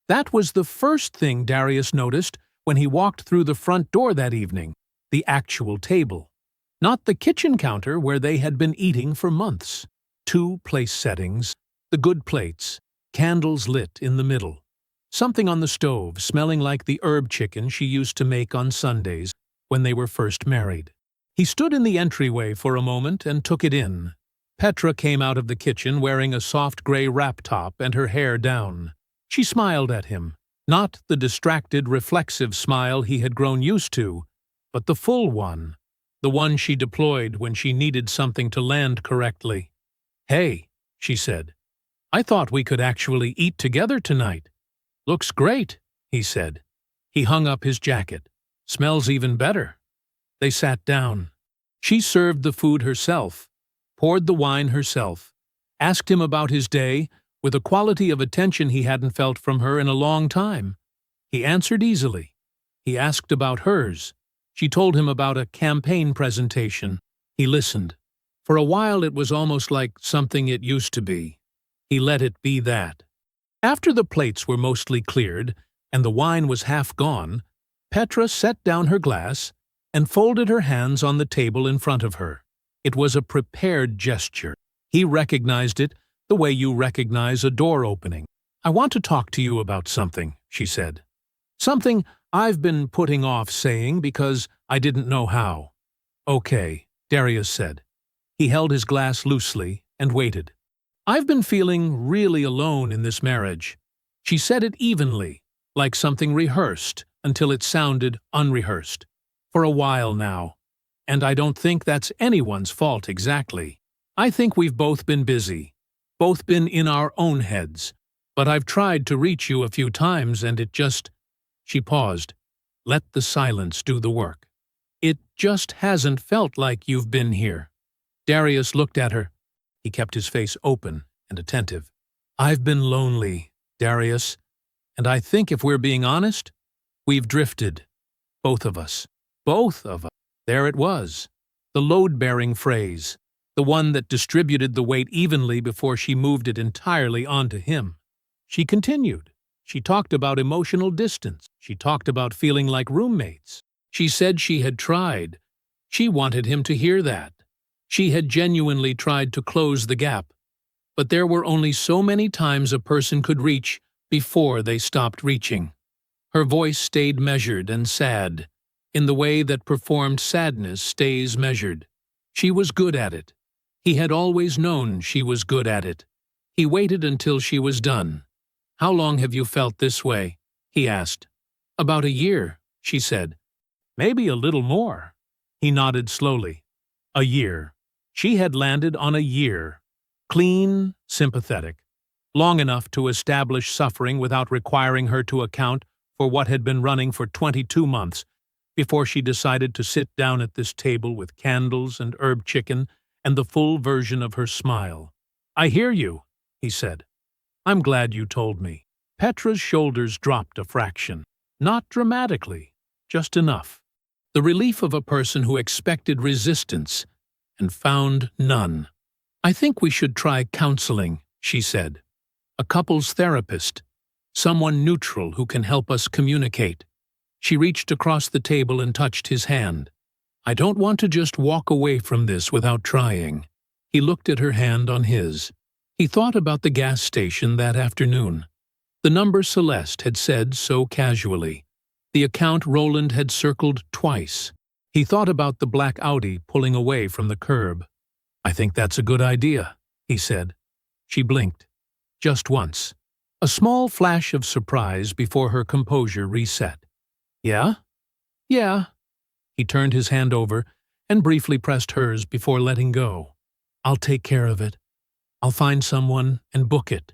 That was the first thing Darius noticed when he walked through the front door that evening, the actual table. Not the kitchen counter where they had been eating for months. 2 place settings, the good plates, candles lit in the middle. Something on the stove smelling like the herb chicken she used to make on Sundays when they were first married. He stood in the entryway for a moment and took it in. Petra came out of the kitchen wearing a soft gray wrap top and her hair down. She smiled at him, not the distracted, reflexive smile he had grown used to, but the full one, the one she deployed when she needed something to land correctly. "Hey," she said, "I thought we could actually eat together tonight." "Looks great," he said. He hung up his jacket. "Smells even better." They sat down. She served the food herself, poured the wine herself, asked him about his day, with a quality of attention he hadn't felt from her in a long time. He answered easily. He asked about hers. She told him about a campaign presentation. He listened. For a while it was almost like something it used to be. He let it be that. After the plates were mostly cleared and the wine was half gone, Petra set down her glass and folded her hands on the table in front of her. It was a prepared gesture. He recognized it the way you recognize a door opening. "I want to talk to you about something," she said. "Something I've been putting off saying because I didn't know how." "Okay," Darius said. He held his glass loosely and waited. "I've been feeling really alone in this marriage." She said it evenly, like something rehearsed, until it sounded unrehearsed. "For a while now. And I don't think that's anyone's fault exactly. I think we've both been busy. Both been in our own heads. But I've tried to reach you a few times and it just—" She paused. "Let the silence do the work. It just hasn't felt like you've been here." Darius looked at her. He kept his face open and attentive. "I've been lonely, Darius, and I think if we're being honest, we've drifted. Both of us. Both of us." There it was, the load-bearing phrase, the one that distributed the weight evenly before she moved it entirely onto him. She continued. She talked about emotional distance. She talked about feeling like roommates. She said she had tried. She wanted him to hear that. She had genuinely tried to close the gap. But there were only so many times a person could reach before they stopped reaching. Her voice stayed measured and sad, in the way that performed sadness stays measured. She was good at it. He had always known she was good at it. He waited until she was done. "How long have you felt this way?" he asked. "About a year," she said. "Maybe a little more." He nodded slowly. A year. She had landed on a year. Clean, sympathetic. Long enough to establish suffering without requiring her to account for what had been running for 22 months before she decided to sit down at this table with candles and herb chicken and the full version of her smile. "I hear you," he said. "I'm glad you told me." Petra's shoulders dropped a fraction. Not dramatically, just enough. The relief of a person who expected resistance and found none. "I think we should try counseling," she said. "A couples therapist. Someone neutral who can help us communicate." She reached across the table and touched his hand. "I don't want to just walk away from this without trying." He looked at her hand on his. He thought about the gas station that afternoon. The number Celeste had said so casually. The account Roland had circled twice. He thought about the black Audi pulling away from the curb. "I think that's a good idea," he said. She blinked. Just once. A small flash of surprise before her composure reset. "Yeah?" "Yeah." He turned his hand over and briefly pressed hers before letting go. "I'll take care of it. I'll find someone and book it."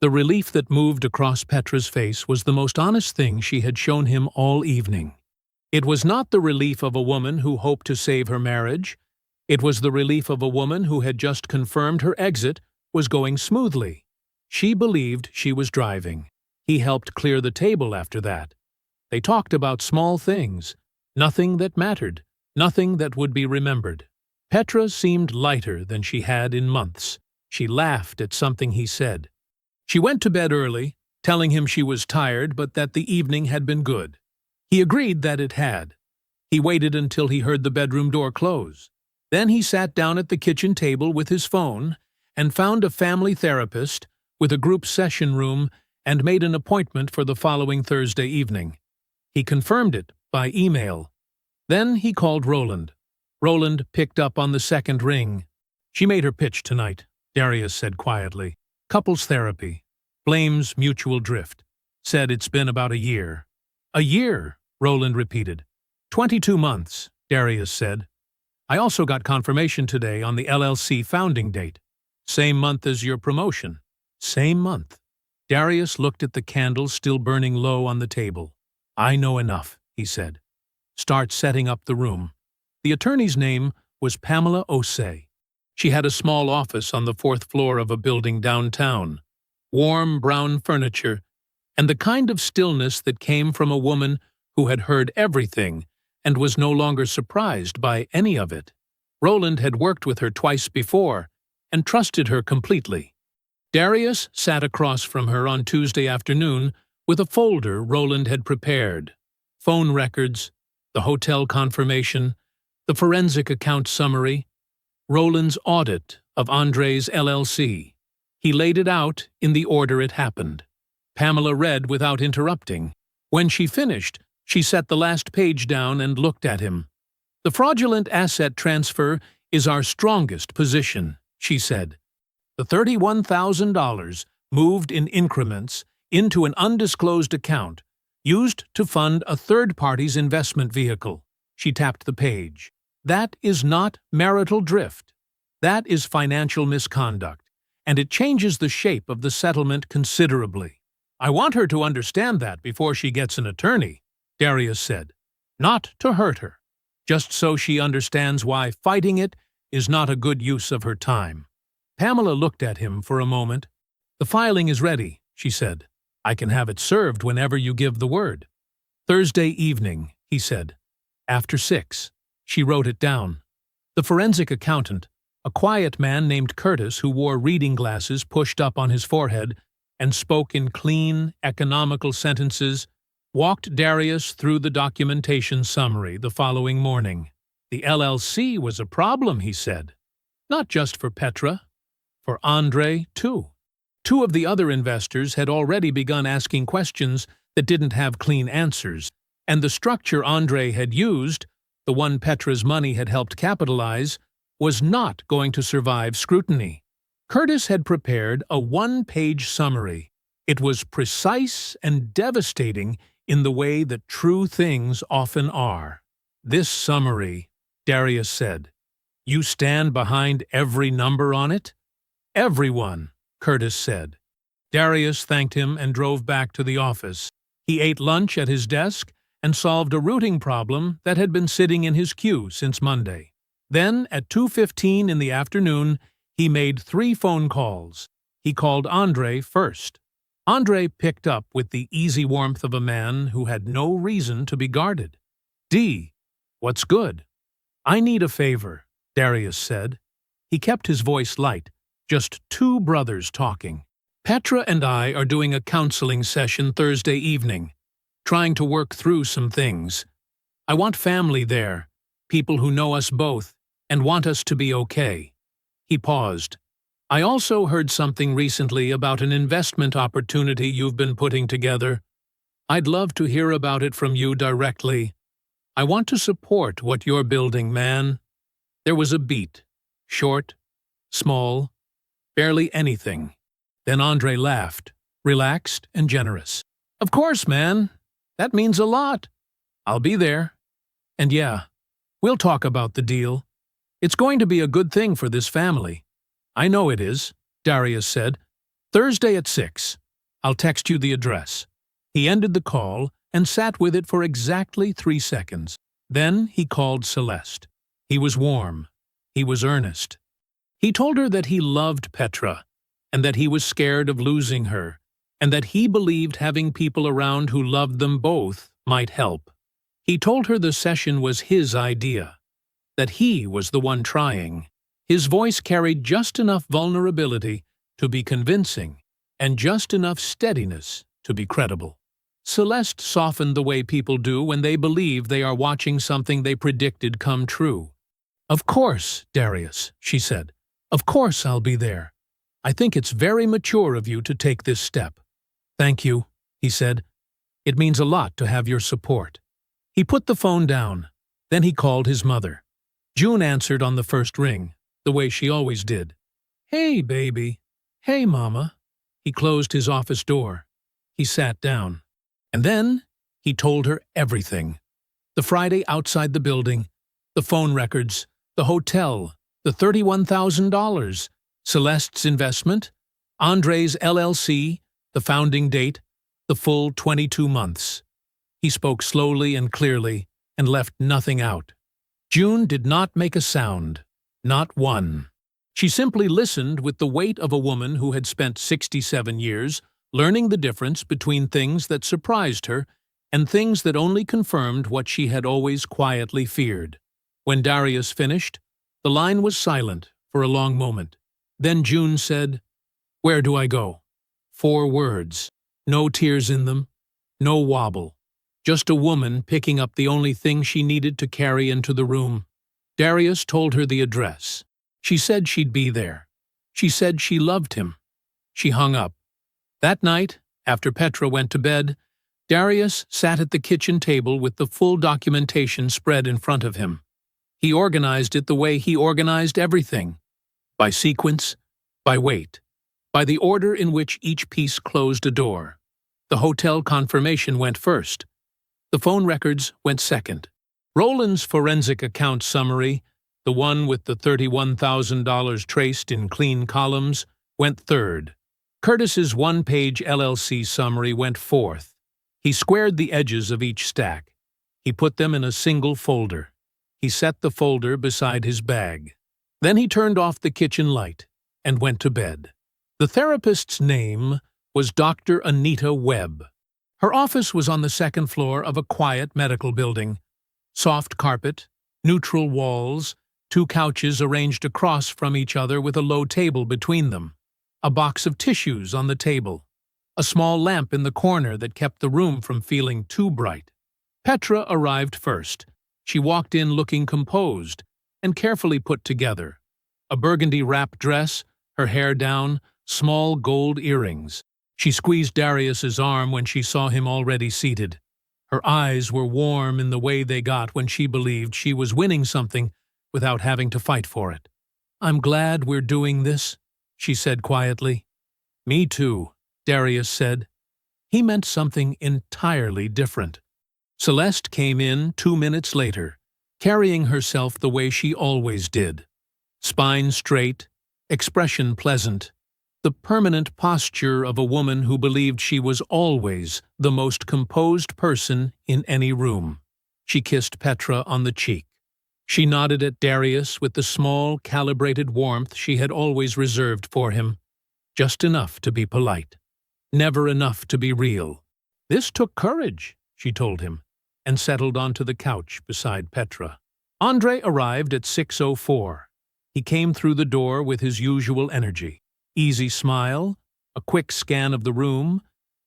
The relief that moved across Petra's face was the most honest thing she had shown him all evening. It was not the relief of a woman who hoped to save her marriage. It was the relief of a woman who had just confirmed her exit was going smoothly. She believed she was driving. He helped clear the table after that. They talked about small things, nothing that mattered, nothing that would be remembered. Petra seemed lighter than she had in months. She laughed at something he said. She went to bed early, telling him she was tired but that the evening had been good. He agreed that it had. He waited until he heard the bedroom door close. Then he sat down at the kitchen table with his phone and found a family therapist with a group session room and made an appointment for the following Thursday evening. He confirmed it by email. Then he called Roland. Roland picked up on the second ring. "She made her pitch tonight," Darius said quietly. "Couples therapy. Blames mutual drift. Said it's been about a year." "A year," Roland repeated. 22 months, Darius said. "I also got confirmation today on the LLC founding date. Same month as your promotion." "Same month." Darius looked at the candle still burning low on the table. "I know enough," he said. "Start setting up the room." The attorney's name was Pamela Osei. She had a small office on the 4th floor of a building downtown. Warm brown furniture, and the kind of stillness that came from a woman who had heard everything and was no longer surprised by any of it. Roland had worked with her twice before and trusted her completely. Darius sat across from her on Tuesday afternoon with a folder Roland had prepared. Phone records, the hotel confirmation, the forensic account summary, Roland's audit of Andre's LLC. He laid it out in the order it happened. Pamela read without interrupting. When she finished, she set the last page down and looked at him. "The fraudulent asset transfer is our strongest position," she said. "The $31,000 moved in increments into an undisclosed account, used to fund a third party's investment vehicle." She tapped the page. "That is not marital drift. That is financial misconduct, and it changes the shape of the settlement considerably." "I want her to understand that before she gets an attorney," Darius said. "Not to hurt her, just so she understands why fighting it is not a good use of her time." Pamela looked at him for a moment. "The filing is ready," she said. "I can have it served whenever you give the word." "Thursday evening," he said. "After 6. She wrote it down. The forensic accountant, a quiet man named Curtis who wore reading glasses pushed up on his forehead and spoke in clean, economical sentences, walked Darius through the documentation summary the following morning. The LLC was a problem, he said. Not just for Petra, for Andre, too. 2 of the other investors had already begun asking questions that didn't have clean answers, and the structure Andre had used, the one Petra's money had helped capitalize, was not going to survive scrutiny. Curtis had prepared a 1-page summary. It was precise and devastating in the way that true things often are. "This summary," Darius said. "You stand behind every number on it?" "Everyone," Curtis said. Darius thanked him and drove back to the office. He ate lunch at his desk and solved a routing problem that had been sitting in his queue since Monday. Then, at 2:15 in the afternoon, he made 3 phone calls. He called Andre first. Andre picked up with the easy warmth of a man who had no reason to be guarded. "D, what's good? I need a favor." Darius said. He kept his voice light, just two brothers talking. Petra and I are doing a counseling session Thursday evening, trying to work through some things. I want family there, people who know us both, and want us to be okay. He paused. I also heard something recently about an investment opportunity you've been putting together. I'd love to hear about it from you directly. I want to support what you're building, man. There was a beat. Short, small, barely anything. Then Andre laughed, relaxed and generous. Of course, man. That means a lot. I'll be there. And yeah, we'll talk about the deal. It's going to be a good thing for this family. I know it is, Darius said. Thursday at 6. I'll text you the address. He ended the call and sat with it for exactly 3 seconds. Then he called Celeste. He was warm. He was earnest. He told her that he loved Petra, and that he was scared of losing her, and that he believed having people around who loved them both might help. He told her the session was his idea, that he was the one trying. His voice carried just enough vulnerability to be convincing, and just enough steadiness to be credible. Celeste softened the way people do when they believe they are watching something they predicted come true. Of course, Darius, she said. Of course I'll be there. I think it's very mature of you to take this step. Thank you, he said. It means a lot to have your support. He put the phone down. Then he called his mother. June answered on the first ring, the way she always did. Hey, baby. Hey, Mama. He closed his office door. He sat down. And then he told her everything. The Friday outside the building, the phone records, the hotel, the $31,000, Celeste's investment, Andre's LLC, the founding date, the full 22 months. He spoke slowly and clearly and left nothing out. June did not make a sound, not one. She simply listened with the weight of a woman who had spent 67 years learning the difference between things that surprised her and things that only confirmed what she had always quietly feared. When Darius finished, the line was silent for a long moment. Then June said, "Where do I go?" 4 words, no tears in them, no wobble, just a woman picking up the only thing she needed to carry into the room. Darius told her the address. She said she'd be there. She said she loved him. She hung up. That night, after Petra went to bed, Darius sat at the kitchen table with the full documentation spread in front of him. He organized it the way he organized everything, by sequence, by weight, by the order in which each piece closed a door. The hotel confirmation went first. The phone records went second. Roland's forensic account summary, the one with the $31,000 traced in clean columns, went third. Curtis's one-page LLC summary went fourth. He squared the edges of each stack. He put them in a single folder. He set the folder beside his bag. Then he turned off the kitchen light and went to bed. The therapist's name was Dr. Anita Webb. Her office was on the second floor of a quiet medical building. Soft carpet, neutral walls, 2 couches arranged across from each other with a low table between them. A box of tissues on the table. A small lamp in the corner that kept the room from feeling too bright. Petra arrived first. She walked in looking composed and carefully put together. A burgundy wrap dress, her hair down, small gold earrings. She squeezed Darius's arm when she saw him already seated. Her eyes were warm in the way they got when she believed she was winning something without having to fight for it. "I'm glad we're doing this," she said quietly. "Me too," Darius said. He meant something entirely different. Celeste came in 2 minutes later, carrying herself the way she always did. Spine straight, expression pleasant, the permanent posture of a woman who believed she was always the most composed person in any room. She kissed Petra on the cheek. She nodded at Darius with the small, calibrated warmth she had always reserved for him. Just enough to be polite. Never enough to be real. "This took courage," she told him, and settled onto the couch beside Petra. Andre arrived at 6:04. He came through the door with his usual energy. Easy smile, a quick scan of the room,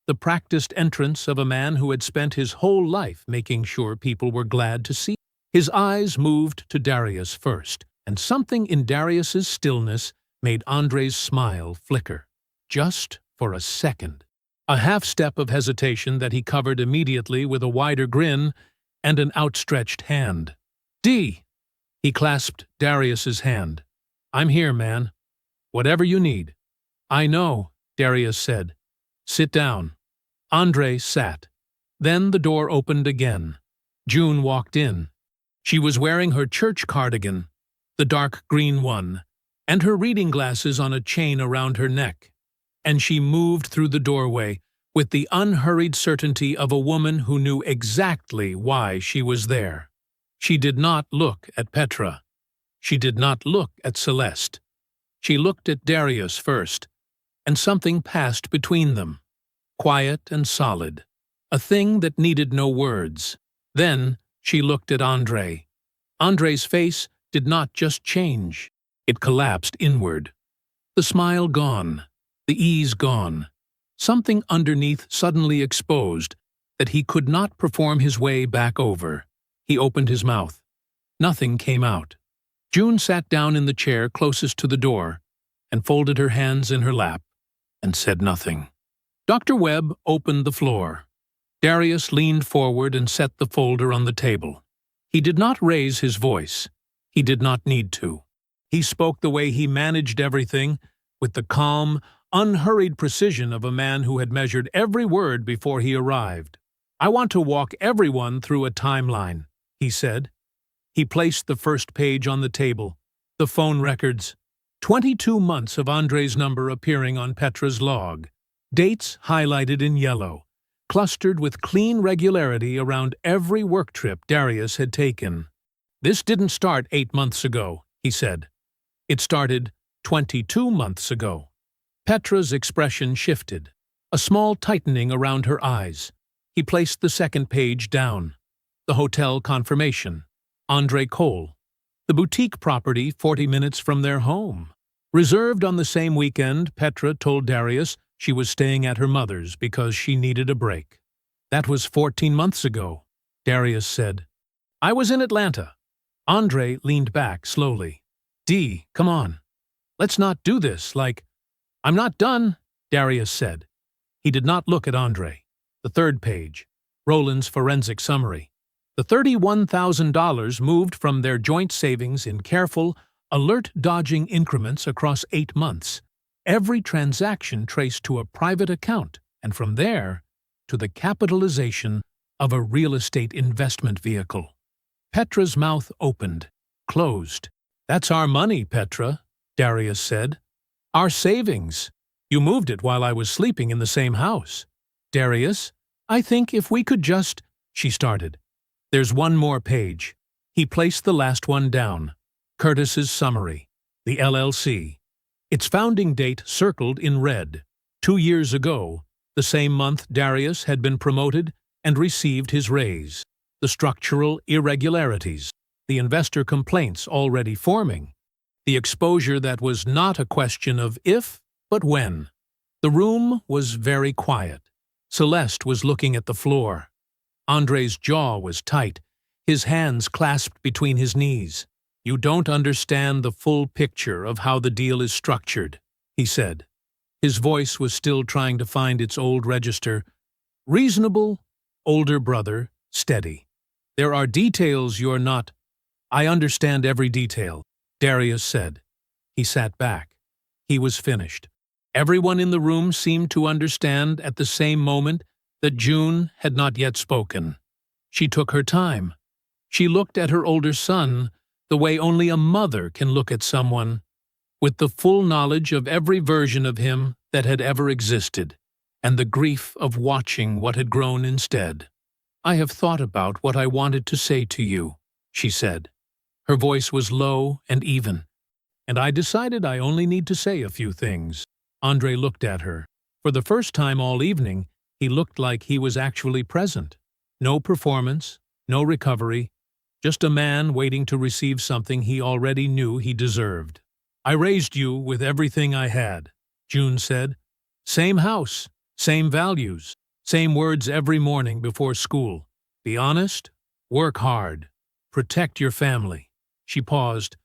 the practiced entrance of a man who had spent his whole life making sure people were glad to see him. His eyes moved to Darius first, and something in Darius's stillness made Andre's smile flicker. Just for a second. A half-step of hesitation that he covered immediately with a wider grin and an outstretched hand. "D." He clasped Darius's hand. "I'm here, man. Whatever you need." "I know," Darius said. "Sit down." Andre sat. Then the door opened again. June walked in. She was wearing her church cardigan, the dark green one, and her reading glasses on a chain around her neck. And she moved through the doorway with the unhurried certainty of a woman who knew exactly why she was there. She did not look at Petra. She did not look at Celeste. She looked at Darius first, and something passed between them. Quiet and solid. A thing that needed no words. Then she looked at Andre. Andre's face did not just change. It collapsed inward. The smile gone. The ease gone. Something underneath suddenly exposed that he could not perform his way back over. He opened his mouth. Nothing came out. June sat down in the chair closest to the door and folded her hands in her lap and said nothing. Dr. Webb opened the floor. Darius leaned forward and set the folder on the table. He did not raise his voice. He did not need to. He spoke the way he managed everything, with the calm, unhurried precision of a man who had measured every word before he arrived. "I want to walk everyone through a timeline," he said. He placed the first page on the table, the phone records. 22 months of Andre's number appearing on Petra's log. Dates highlighted in yellow, clustered with clean regularity around every work trip Darius had taken. "This didn't start 8 months ago," he said. "It started 22 months ago." Petra's expression shifted, a small tightening around her eyes. He placed the second page down. The hotel confirmation. Andre Cole. The boutique property 40 minutes from their home. Reserved on the same weekend, Petra told Darius she was staying at her mother's because she needed a break. "That was 14 months ago," Darius said. "I was in Atlanta." Andre leaned back slowly. "D, come on. Let's not do this like—" "I'm not done," Darius said. He did not look at Andre. The third page. Roland's forensic summary. The $31,000 moved from their joint savings in careful, alert-dodging increments across 8 months. Every transaction traced to a private account, and from there, to the capitalization of a real estate investment vehicle. Petra's mouth opened, closed. "That's our money, Petra," Darius said. "Our savings. You moved it while I was sleeping in the same house." "Darius, I think if we could just—" she started. "There's one more page." He placed the last one down. Curtis's summary. The LLC. Its founding date circled in red. 2 years ago, the same month Darius had been promoted and received his raise. The structural irregularities. The investor complaints already forming. The exposure that was not a question of if, but when. The room was very quiet. Celeste was looking at the floor. Andre's jaw was tight, his hands clasped between his knees. "You don't understand the full picture of how the deal is structured," he said. His voice was still trying to find its old register. Reasonable, older brother, steady. "There are details you're not—" "I understand every detail," Darius said. He sat back. He was finished. Everyone in the room seemed to understand at the same moment that June had not yet spoken. She took her time. She looked at her older son the way only a mother can look at someone, with the full knowledge of every version of him that had ever existed, and the grief of watching what had grown instead. "I have thought about what I wanted to say to you," she said. Her voice was low and even. "And I decided I only need to say a few things." Andre looked at her. For the first time all evening, he looked like he was actually present. No performance, no recovery, just a man waiting to receive something he already knew he deserved. "I raised you with everything I had," June said. "Same house, same values, same words every morning before school. Be honest, work hard, protect your family." She paused.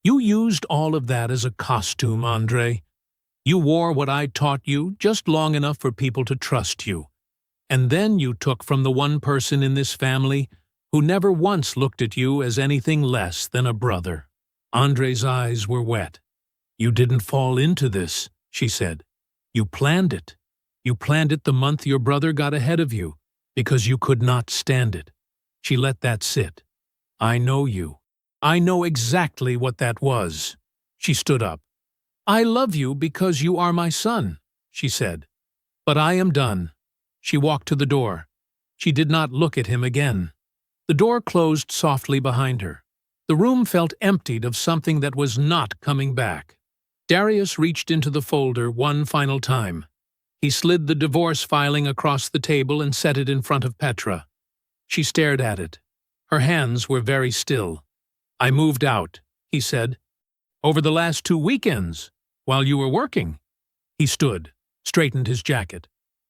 "You used all of that as a costume, Andre. You wore what I taught you just long enough for people to trust you. And then you took from the one person in this family who never once looked at you as anything less than a brother." Andre's eyes were wet. "You didn't fall into this," she said. "You planned it. You planned it the month your brother got ahead of you, because you could not stand it." She let that sit. "I know you. I know exactly what that was." She stood up. "I love you because you are my son," she said. "But I am done." She walked to the door. She did not look at him again. The door closed softly behind her. The room felt emptied of something that was not coming back. Darius reached into the folder one final time. He slid the divorce filing across the table and set it in front of Petra. She stared at it. Her hands were very still. "I moved out," he said. "Over the last 2 weekends, while you were working." He stood, straightened his jacket.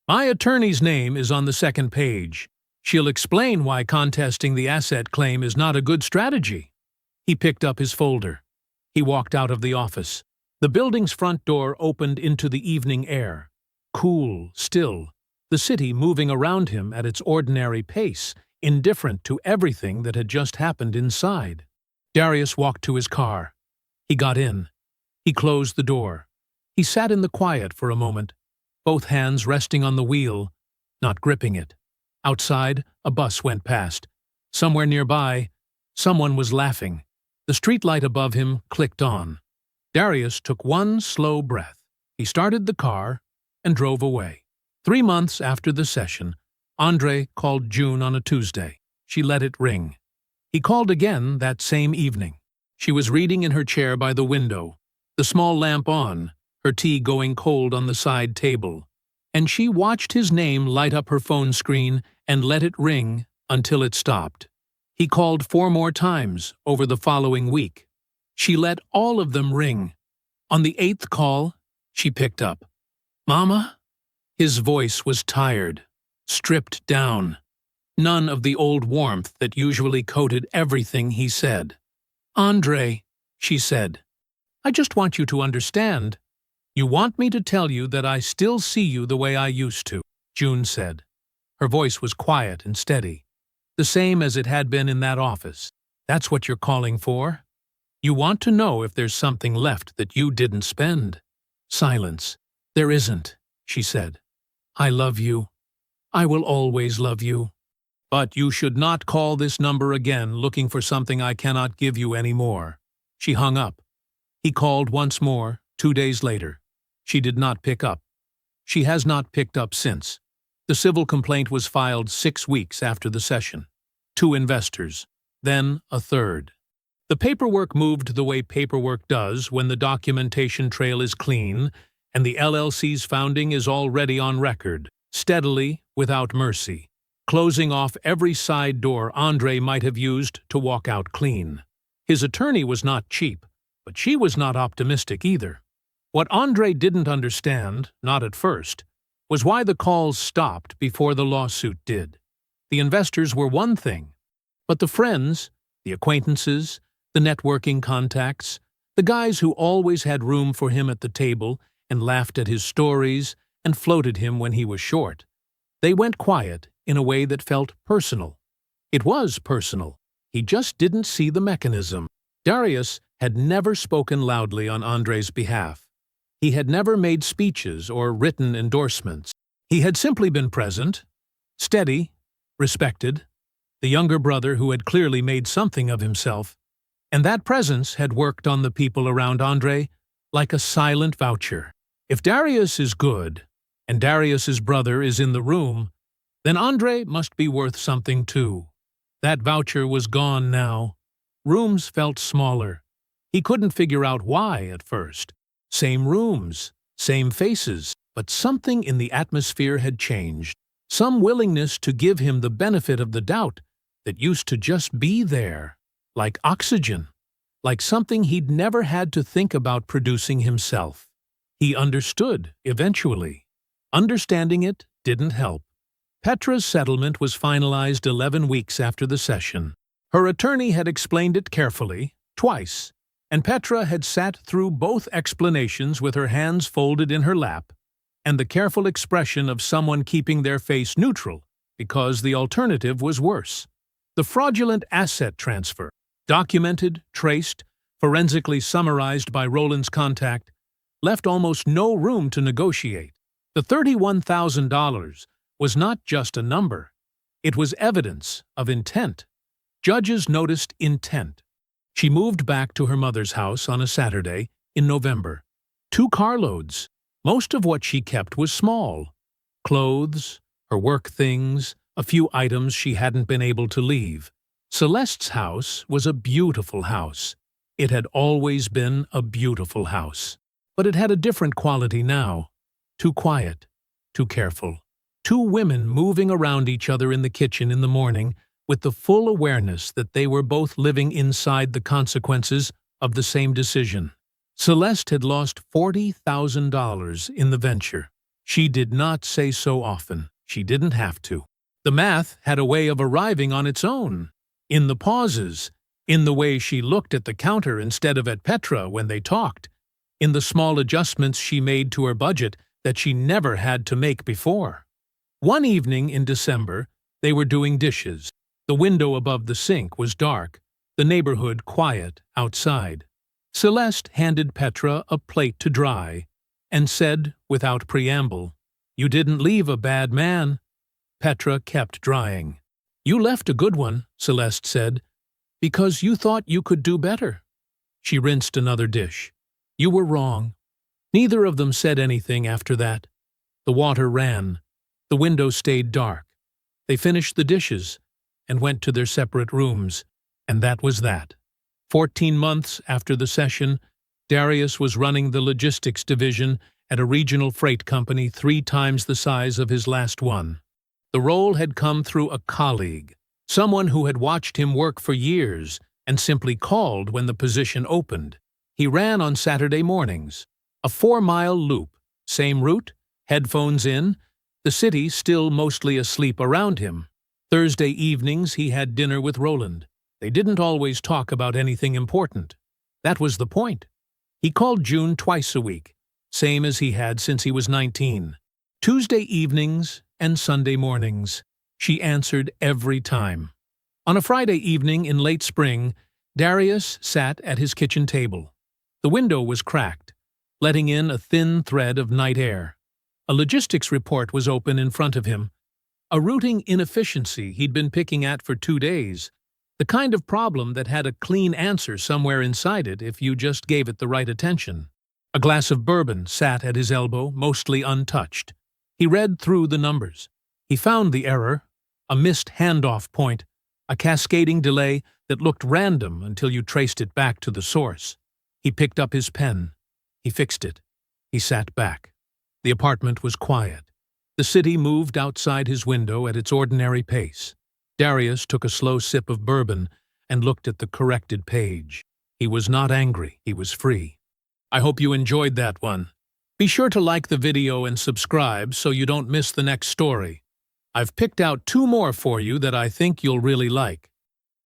"My attorney's name is on the second page. She'll explain why contesting the asset claim is not a good strategy." He picked up his folder. He walked out of the office. The building's front door opened into the evening air. Cool, still, the city moving around him at its ordinary pace, indifferent to everything that had just happened inside. Darius walked to his car. He got in. He closed the door. He sat in the quiet for a moment, both hands resting on the wheel, not gripping it. Outside, a bus went past. Somewhere nearby, someone was laughing. The streetlight above him clicked on. Darius took one slow breath. He started the car and drove away. 3 months after the session, Andre called June on a Tuesday. She let it ring. He called again that same evening. She was reading in her chair by the window, the small lamp on, her tea going cold on the side table. And she watched his name light up her phone screen and let it ring until it stopped. He called 4 more times over the following week. She let all of them ring. On the 8th call, she picked up. "Mama?" His voice was tired, stripped down. None of the old warmth that usually coated everything he said. "Andre," she said, "I just want you to understand. You want me to tell you that I still see you the way I used to," June said. Her voice was quiet and steady, the same as it had been in that office. "That's what you're calling for? You want to know if there's something left that you didn't spend?" Silence. "There isn't," she said. "I love you. I will always love you. But you should not call this number again looking for something I cannot give you anymore." She hung up. He called once more, 2 days later. She did not pick up. She has not picked up since. The civil complaint was filed 6 weeks after the session. 2 investors, then a third. The paperwork moved the way paperwork does when the documentation trail is clean and the LLC's founding is already on record, steadily, without mercy, closing off every side door Andre might have used to walk out clean. His attorney was not cheap, but she was not optimistic either. What Andre didn't understand, not at first, was why the calls stopped before the lawsuit did. The investors were one thing, but the friends, the acquaintances, the networking contacts, the guys who always had room for him at the table and laughed at his stories and floated him when he was short, they went quiet in a way that felt personal. It was personal. He just didn't see the mechanism. Darius had never spoken loudly on Andre's behalf. He had never made speeches or written endorsements. He had simply been present, steady, respected, the younger brother who had clearly made something of himself, and that presence had worked on the people around Andre like a silent voucher. If Darius is good, and Darius's brother is in the room, then Andre must be worth something too. That voucher was gone now. Rooms felt smaller. He couldn't figure out why at first. Same rooms, same faces, but something in the atmosphere had changed. Some willingness to give him the benefit of the doubt that used to just be there, like oxygen, like something he'd never had to think about producing himself. He understood, eventually. Understanding it didn't help. Petra's settlement was finalized 11 weeks after the session. Her attorney had explained it carefully, twice, and Petra had sat through both explanations with her hands folded in her lap, and the careful expression of someone keeping their face neutral, because the alternative was worse. The fraudulent asset transfer, documented, traced, forensically summarized by Roland's contact, left almost no room to negotiate. The $31,000 was not just a number. It was evidence of intent. Judges noticed intent. She moved back to her mother's house on a Saturday in November. 2 carloads. Most of what she kept was small. Clothes, her work things, a few items she hadn't been able to leave. Celeste's house was a beautiful house. It had always been a beautiful house. But it had a different quality now. Too quiet, too careful. 2 women moving around each other in the kitchen in the morning with the full awareness that they were both living inside the consequences of the same decision. Celeste had lost $40,000 in the venture. She did not say so often. She didn't have to. The math had a way of arriving on its own. In the pauses, in the way she looked at the counter instead of at Petra when they talked, in the small adjustments she made to her budget that she never had to make before. One evening in December, they were doing dishes. The window above the sink was dark, the neighborhood quiet outside. Celeste handed Petra a plate to dry and said, without preamble, "You didn't leave a bad man." Petra kept drying. "You left a good one," Celeste said, "because you thought you could do better." She rinsed another dish. "You were wrong." Neither of them said anything after that. The water ran. The window stayed dark. They finished the dishes and went to their separate rooms, and that was that. 14 months after the session, Darius was running the logistics division at a regional freight company 3 times the size of his last one. The role had come through a colleague, someone who had watched him work for years and simply called when the position opened. He ran on Saturday mornings, a 4-mile loop, same route, headphones in, the city still mostly asleep around him. Thursday evenings he had dinner with Roland. They didn't always talk about anything important. That was the point. He called June twice a week, same as he had since he was 19. Tuesday evenings and Sunday mornings. She answered every time. On a Friday evening in late spring, Darius sat at his kitchen table. The window was cracked, letting in a thin thread of night air. A logistics report was open in front of him. A routing inefficiency he'd been picking at for 2 days. The kind of problem that had a clean answer somewhere inside it if you just gave it the right attention. A glass of bourbon sat at his elbow, mostly untouched. He read through the numbers. He found the error, a missed handoff point, a cascading delay that looked random until you traced it back to the source. He picked up his pen. He fixed it. He sat back. The apartment was quiet. The city moved outside his window at its ordinary pace. Darius took a slow sip of bourbon and looked at the corrected page. He was not angry. He was free. I hope you enjoyed that one. Be sure to like the video and subscribe so you don't miss the next story. I've picked out 2 more for you that I think you'll really like.